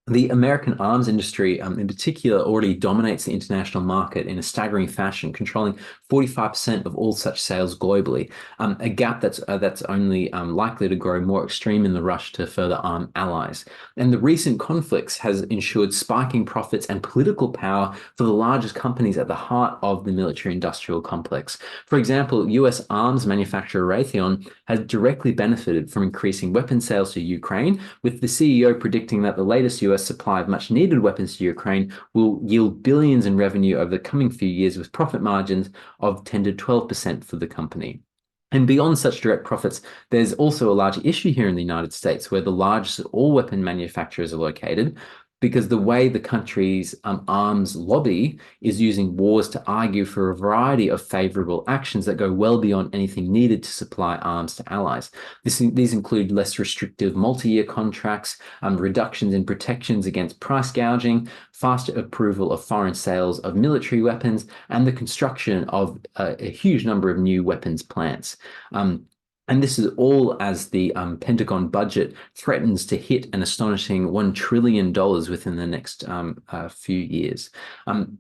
The American arms industry, in particular, already dominates the international market in a staggering fashion, controlling 45% of all such sales globally, a gap that's only likely to grow more extreme in the rush to further arm allies. And the recent conflicts has ensured spiking profits and political power for the largest companies at the heart of the military-industrial complex. For example, US arms manufacturer Raytheon has directly benefited from increasing weapons sales to Ukraine, with the CEO predicting that the latest US supply of much needed weapons to Ukraine will yield billions in revenue over the coming few years with profit margins of 10 to 12% for the company. And beyond such direct profits, there's also a large issue here in the United States where the largest all-weapon manufacturers are located, because the way the country's arms lobby is using wars to argue for a variety of favorable actions that go well beyond anything needed to supply arms to allies. These include less restrictive multi-year contracts, reductions in protections against price gouging, faster approval of foreign sales of military weapons, and the construction of a huge number of new weapons plants. And this is all as the Pentagon budget threatens to hit an astonishing $1 trillion within the next few years. Um,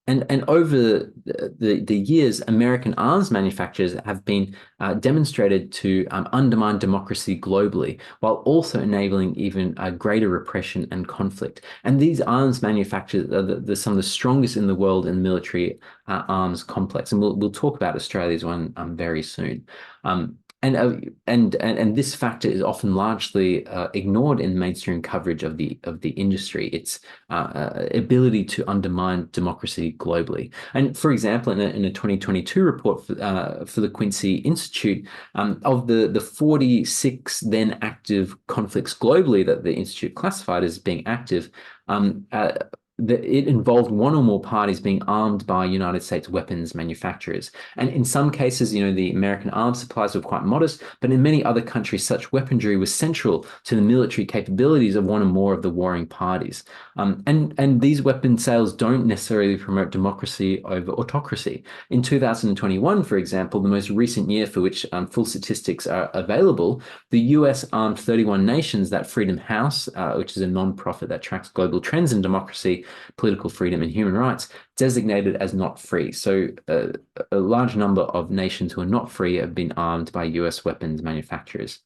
and over the years, American arms manufacturers have been demonstrated to undermine democracy globally, while also enabling even greater repression and conflict. And these arms manufacturers are some of the strongest in the world in the military arms complex. And we'll talk about Australia's one very soon. Um, and this factor is often largely ignored in mainstream coverage of the industry. Its ability to undermine democracy globally. And for example, in a 2022 report for the Quincy Institute, of the 46 then active conflicts globally that the Institute classified as being active, um, uh, it involved one or more parties being armed by United States weapons manufacturers. And in some cases, the American arms supplies were quite modest, but in many other countries, such weaponry was central to the military capabilities of one or more of the warring parties. And these weapon sales don't necessarily promote democracy over autocracy. In 2021, for example, the most recent year for which full statistics are available, the US armed 31 nations that Freedom House, which is a non-profit that tracks global trends in democracy, political freedom, and human rights, designated as not free. So a large number of nations who are not free have been armed by US weapons manufacturers.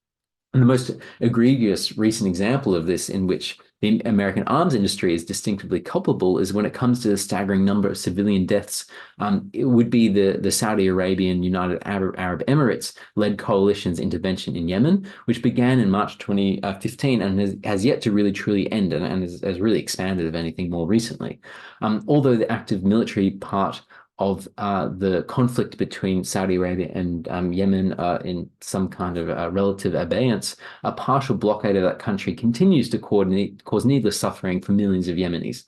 And the most egregious recent example of this, in which the American arms industry is distinctively culpable, is when it comes to the staggering number of civilian deaths. It would be the Saudi Arabian United Arab Emirates led coalition's intervention in Yemen, which began in March 2015 and has yet to really truly end, and has really expanded, if anything, more recently. Although the active military part of the conflict between Saudi Arabia and Yemen in some kind of relative abeyance, a partial blockade of that country continues to cause needless suffering for millions of Yemenis.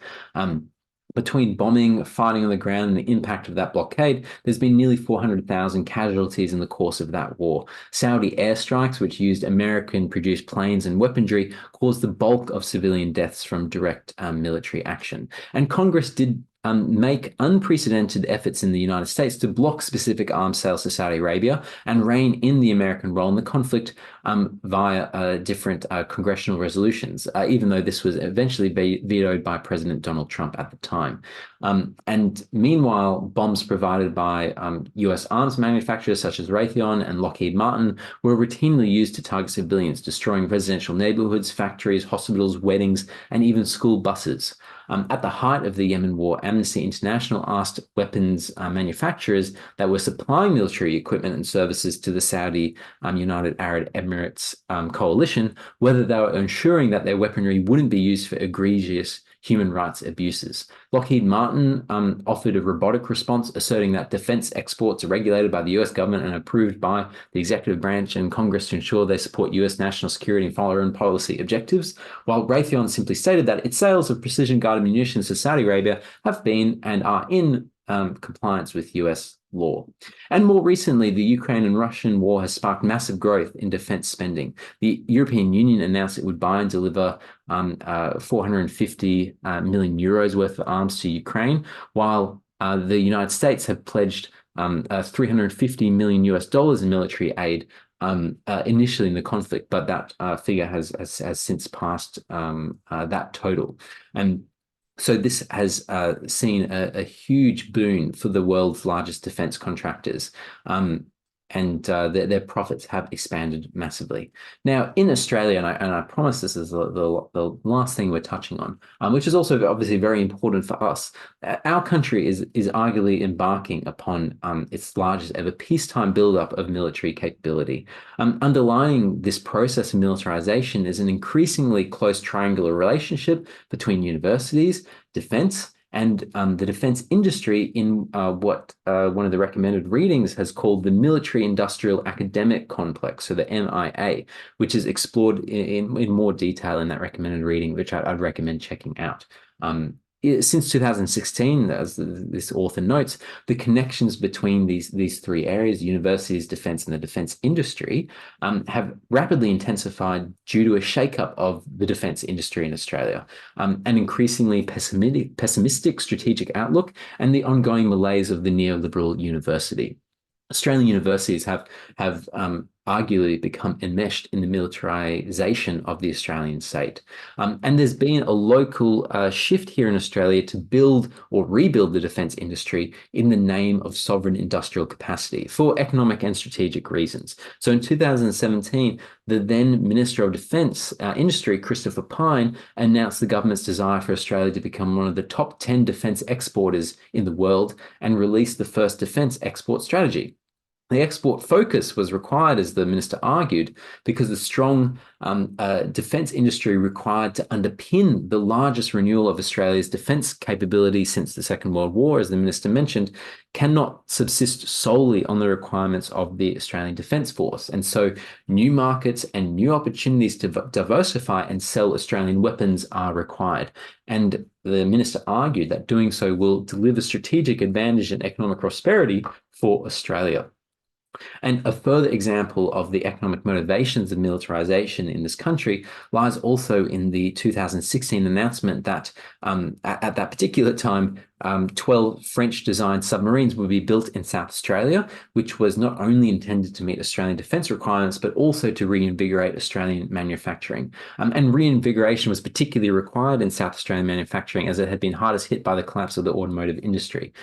Between bombing, fighting on the ground, and the impact of that blockade, there's been nearly 400,000 casualties in the course of that war. Saudi airstrikes, which used American-produced planes and weaponry, caused the bulk of civilian deaths from direct military action. And Congress did make unprecedented efforts in the United States to block specific arms sales to Saudi Arabia and rein in the American role in the conflict via different congressional resolutions, even though this was eventually vetoed by President Donald Trump at the time. And meanwhile, bombs provided by US arms manufacturers such as Raytheon and Lockheed Martin were routinely used to target civilians, destroying residential neighborhoods, factories, hospitals, weddings, and even school buses. At the height of the Yemen war, Amnesty International asked weapons manufacturers that were supplying military equipment and services to the Saudi United Arab Emirates coalition whether they were ensuring that their weaponry wouldn't be used for egregious human rights abuses. Lockheed Martin offered a robotic response, asserting that defense exports are regulated by the US government and approved by the executive branch and Congress to ensure they support US national security and foreign policy objectives, while Raytheon simply stated that its sales of precision-guided munitions to Saudi Arabia have been and are in compliance with US law. And more recently, the Ukraine and Russian war has sparked massive growth in defense spending. The European Union announced it would buy and deliver 450 million euros worth of arms to Ukraine, while the United States have pledged 350 million US dollars in military aid initially in the conflict, but that figure has since passed that total. And so this has seen a huge boon for the world's largest defense contractors. And their profits have expanded massively. Now, in Australia, and I promise this is the last thing we're touching on, which is also obviously very important for us. Our country is arguably embarking upon its largest ever peacetime buildup of military capability. Underlying this process of militarization is an increasingly close triangular relationship between universities, defense, and the defense industry in what one of the recommended readings has called the military industrial academic complex, so the MIA, which is explored in more detail in that recommended reading, which I'd recommend checking out. Since 2016, as this author notes, the connections between these three areas, universities, defense, and the defense industry, have rapidly intensified due to a shakeup of the defense industry in Australia, an increasingly pessimistic strategic outlook, and the ongoing malaise of the neoliberal university. Australian universities have arguably become enmeshed in the militarization of the Australian state. And there's been a local shift here in Australia to build or rebuild the defence industry in the name of sovereign industrial capacity for economic and strategic reasons. So in 2017, the then Minister of Defence Industry, Christopher Pyne, announced the government's desire for Australia to become one of the top 10 defence exporters in the world and released the first defence export strategy. The export focus was required, as the minister argued, because the strong defence industry required to underpin the largest renewal of Australia's defence capability since the Second World War, as the minister mentioned, cannot subsist solely on the requirements of the Australian Defence Force. And so new markets and new opportunities to diversify and sell Australian weapons are required. And the minister argued that doing so will deliver strategic advantage and economic prosperity for Australia. And a further example of the economic motivations of militarization in this country lies also in the 2016 announcement that at that particular time, 12 French-designed submarines would be built in South Australia, which was not only intended to meet Australian defence requirements, but also to reinvigorate Australian manufacturing. And reinvigoration was particularly required in South Australian manufacturing as it had been hardest hit by the collapse of the automotive industry.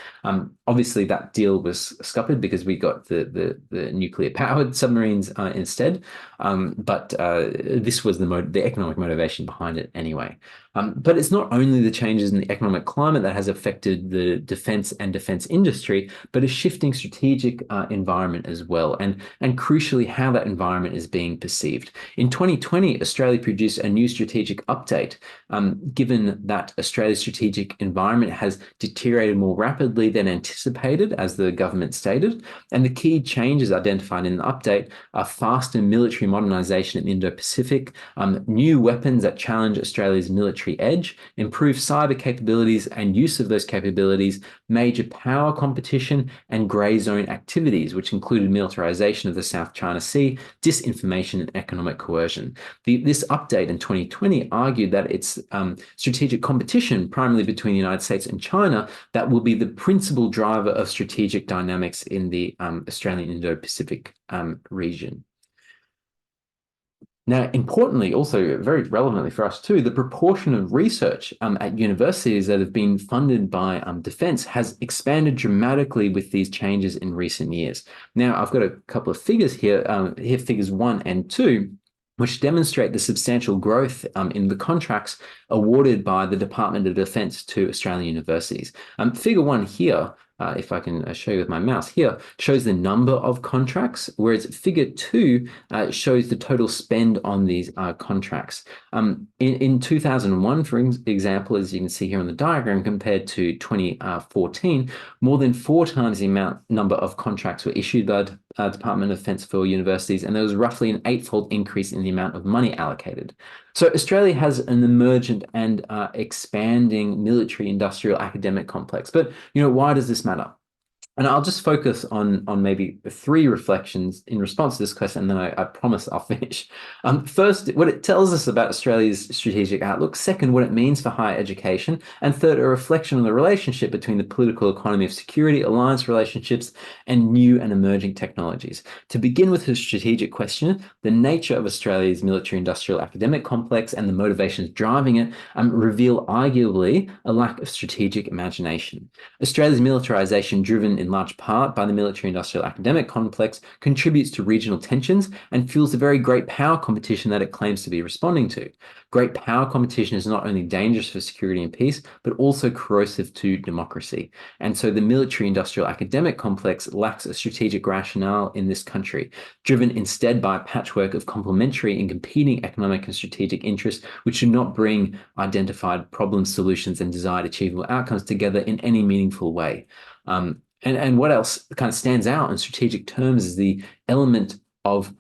Obviously, that deal was scuppered because we got the nuclear-powered submarines instead, but this was the economic motivation behind it anyway. But it's not only the changes in the economic climate that has affected the defence and defence industry, but a shifting strategic environment as well, and crucially how that environment is being perceived. In 2020, Australia produced a new strategic update, given that Australia's strategic environment has deteriorated more rapidly than anticipated, as the government stated, and the key changes identified in the update are faster military modernisation in the Indo-Pacific, new weapons that challenge Australia's military edge, improved cyber capabilities and use of those capabilities, major power competition, and grey zone activities, which included militarization of the South China Sea, disinformation, and economic coercion. This update in 2020 argued that it's strategic competition, primarily between the United States and China, that will be the principal driver of strategic dynamics in the Australian Indo-Pacific region. Now, importantly, also very relevantly for us too, the proportion of research at universities that have been funded by defence has expanded dramatically with these changes in recent years. Now, I've got a couple of figures here, figures 1 and 2, which demonstrate the substantial growth in the contracts awarded by the Department of Defence to Australian universities. Figure 1 here, if I can show you with my mouse here, shows the number of contracts, whereas figure 2 shows the total spend on these contracts. In 2001, for example, as you can see here on the diagram, compared to 2014, more than 4 times the number of contracts were issued by the Department of Defence for universities, and there was roughly an 8-fold increase in the amount of money allocated. So Australia has an emergent and expanding military industrial academic complex. But, why does this matter? And I'll just focus on maybe 3 reflections in response to this question, and then I promise I'll finish. First, what it tells us about Australia's strategic outlook. Second, what it means for higher education. And third, a reflection on the relationship between the political economy of security, alliance relationships, and new and emerging technologies. To begin with the strategic question, the nature of Australia's military-industrial academic complex and the motivations driving it reveal arguably a lack of strategic imagination. Australia's militarization, driven in large part by the military-industrial academic complex, contributes to regional tensions and fuels the very great power competition that it claims to be responding to. Great power competition is not only dangerous for security and peace, but also corrosive to democracy. And so the military-industrial academic complex lacks a strategic rationale in this country, driven instead by a patchwork of complementary and competing economic and strategic interests, which do not bring identified problem solutions and desired achievable outcomes together in any meaningful way. And what else kind of stands out in strategic terms is the element of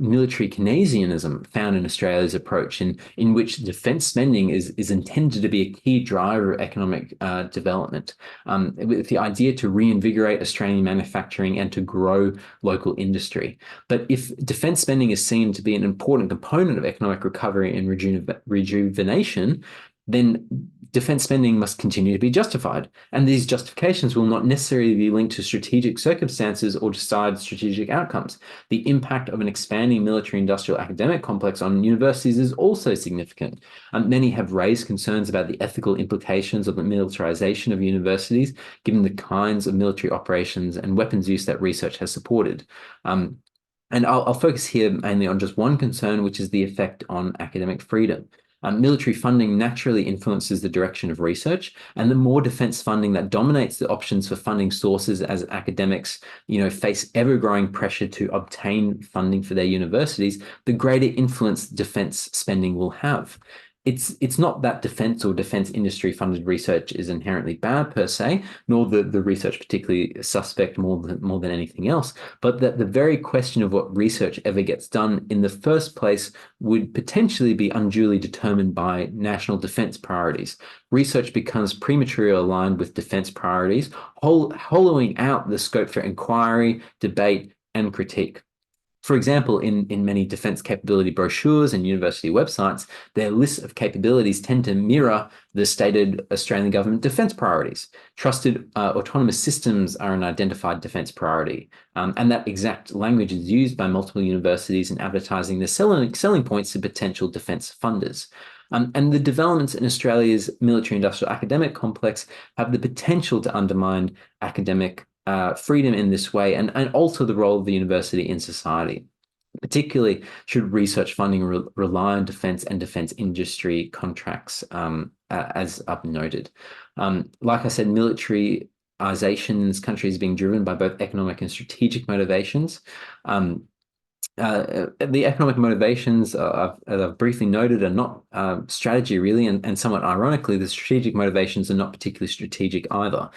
military Keynesianism found in Australia's approach, in which defence spending is intended to be a key driver of economic development, with the idea to reinvigorate Australian manufacturing and to grow local industry. But if defence spending is seen to be an important component of economic recovery and rejuvenation, then defense spending must continue to be justified. And these justifications will not necessarily be linked to strategic circumstances or decide strategic outcomes. The impact of an expanding military industrial academic complex on universities is also significant. Many have raised concerns about the ethical implications of the militarization of universities, given the kinds of military operations and weapons use that research has supported. And I'll focus here mainly on just one concern, which is the effect on academic freedom. Military funding naturally influences the direction of research, and the more defense funding that dominates the options for funding sources as academics, face ever-growing pressure to obtain funding for their universities, the greater influence defense spending will have. It's not that defense or defense industry funded research is inherently bad per se, nor the research particularly suspect more than anything else, but that the very question of what research ever gets done in the first place would potentially be unduly determined by national defense priorities. Research becomes prematurely aligned with defense priorities, hollowing out the scope for inquiry, debate, and critique. For example, in many defense capability brochures and university websites, their lists of capabilities tend to mirror the stated Australian government defense priorities. Trusted autonomous systems are an identified defense priority. And that exact language is used by multiple universities in advertising the selling points to potential defense funders. And the developments in Australia's military industrial academic complex have the potential to undermine academic freedom in this way and alter the role of the university in society. Particularly, should research funding rely on defense and defense industry contracts, as I've noted. Like I said, militarization in this country is being driven by both economic and strategic motivations. The economic motivations, as I've briefly noted, are not strategy really, and somewhat ironically, the strategic motivations are not particularly strategic either.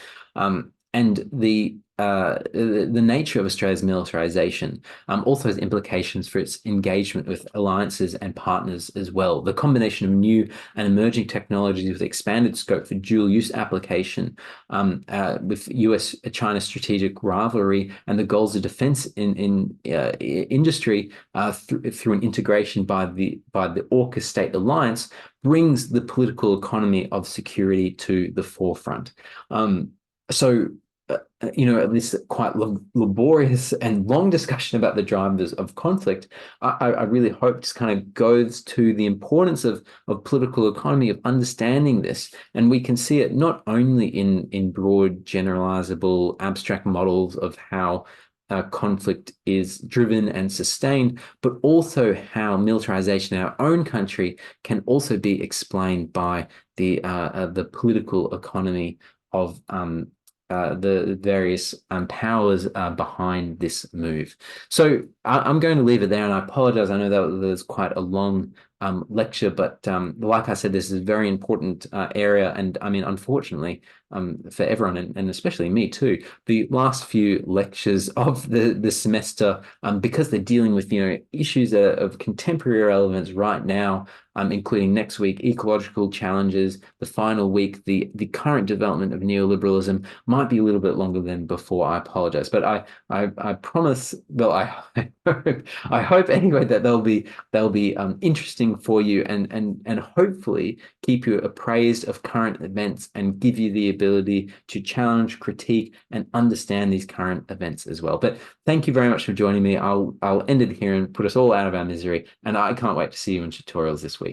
And the nature of Australia's militarization also has implications for its engagement with alliances and partners as well. The combination of new and emerging technologies with expanded scope for dual use application, with US-China strategic rivalry and the goals of defense in industry through an integration by the AUKUS state alliance brings the political economy of security to the forefront. This quite laborious and long discussion about the drivers of conflict, I really hope just kind of goes to the importance of political economy, of understanding this. And we can see it not only in broad, generalizable, abstract models of how conflict is driven and sustained, but also how militarization in our own country can also be explained by the political economy of the various powers behind this move. So I'm going to leave it there, and I apologize. I know that there's quite a long lecture, but like I said, this is a very important area, and I mean, unfortunately, for everyone, and especially me too, the last few lectures of the semester, because they're dealing with issues of contemporary relevance right now, including next week, ecological challenges, the final week, the current development of neoliberalism might be a little bit longer than before. I apologize, but I promise. Well, I hope anyway that they'll be interesting for you and hopefully keep you appraised of current events and give you the ability to challenge, critique, and understand these current events as well. But thank you very much for joining me. I'll end it here and put us all out of our misery. And I can't wait to see you in tutorials this week.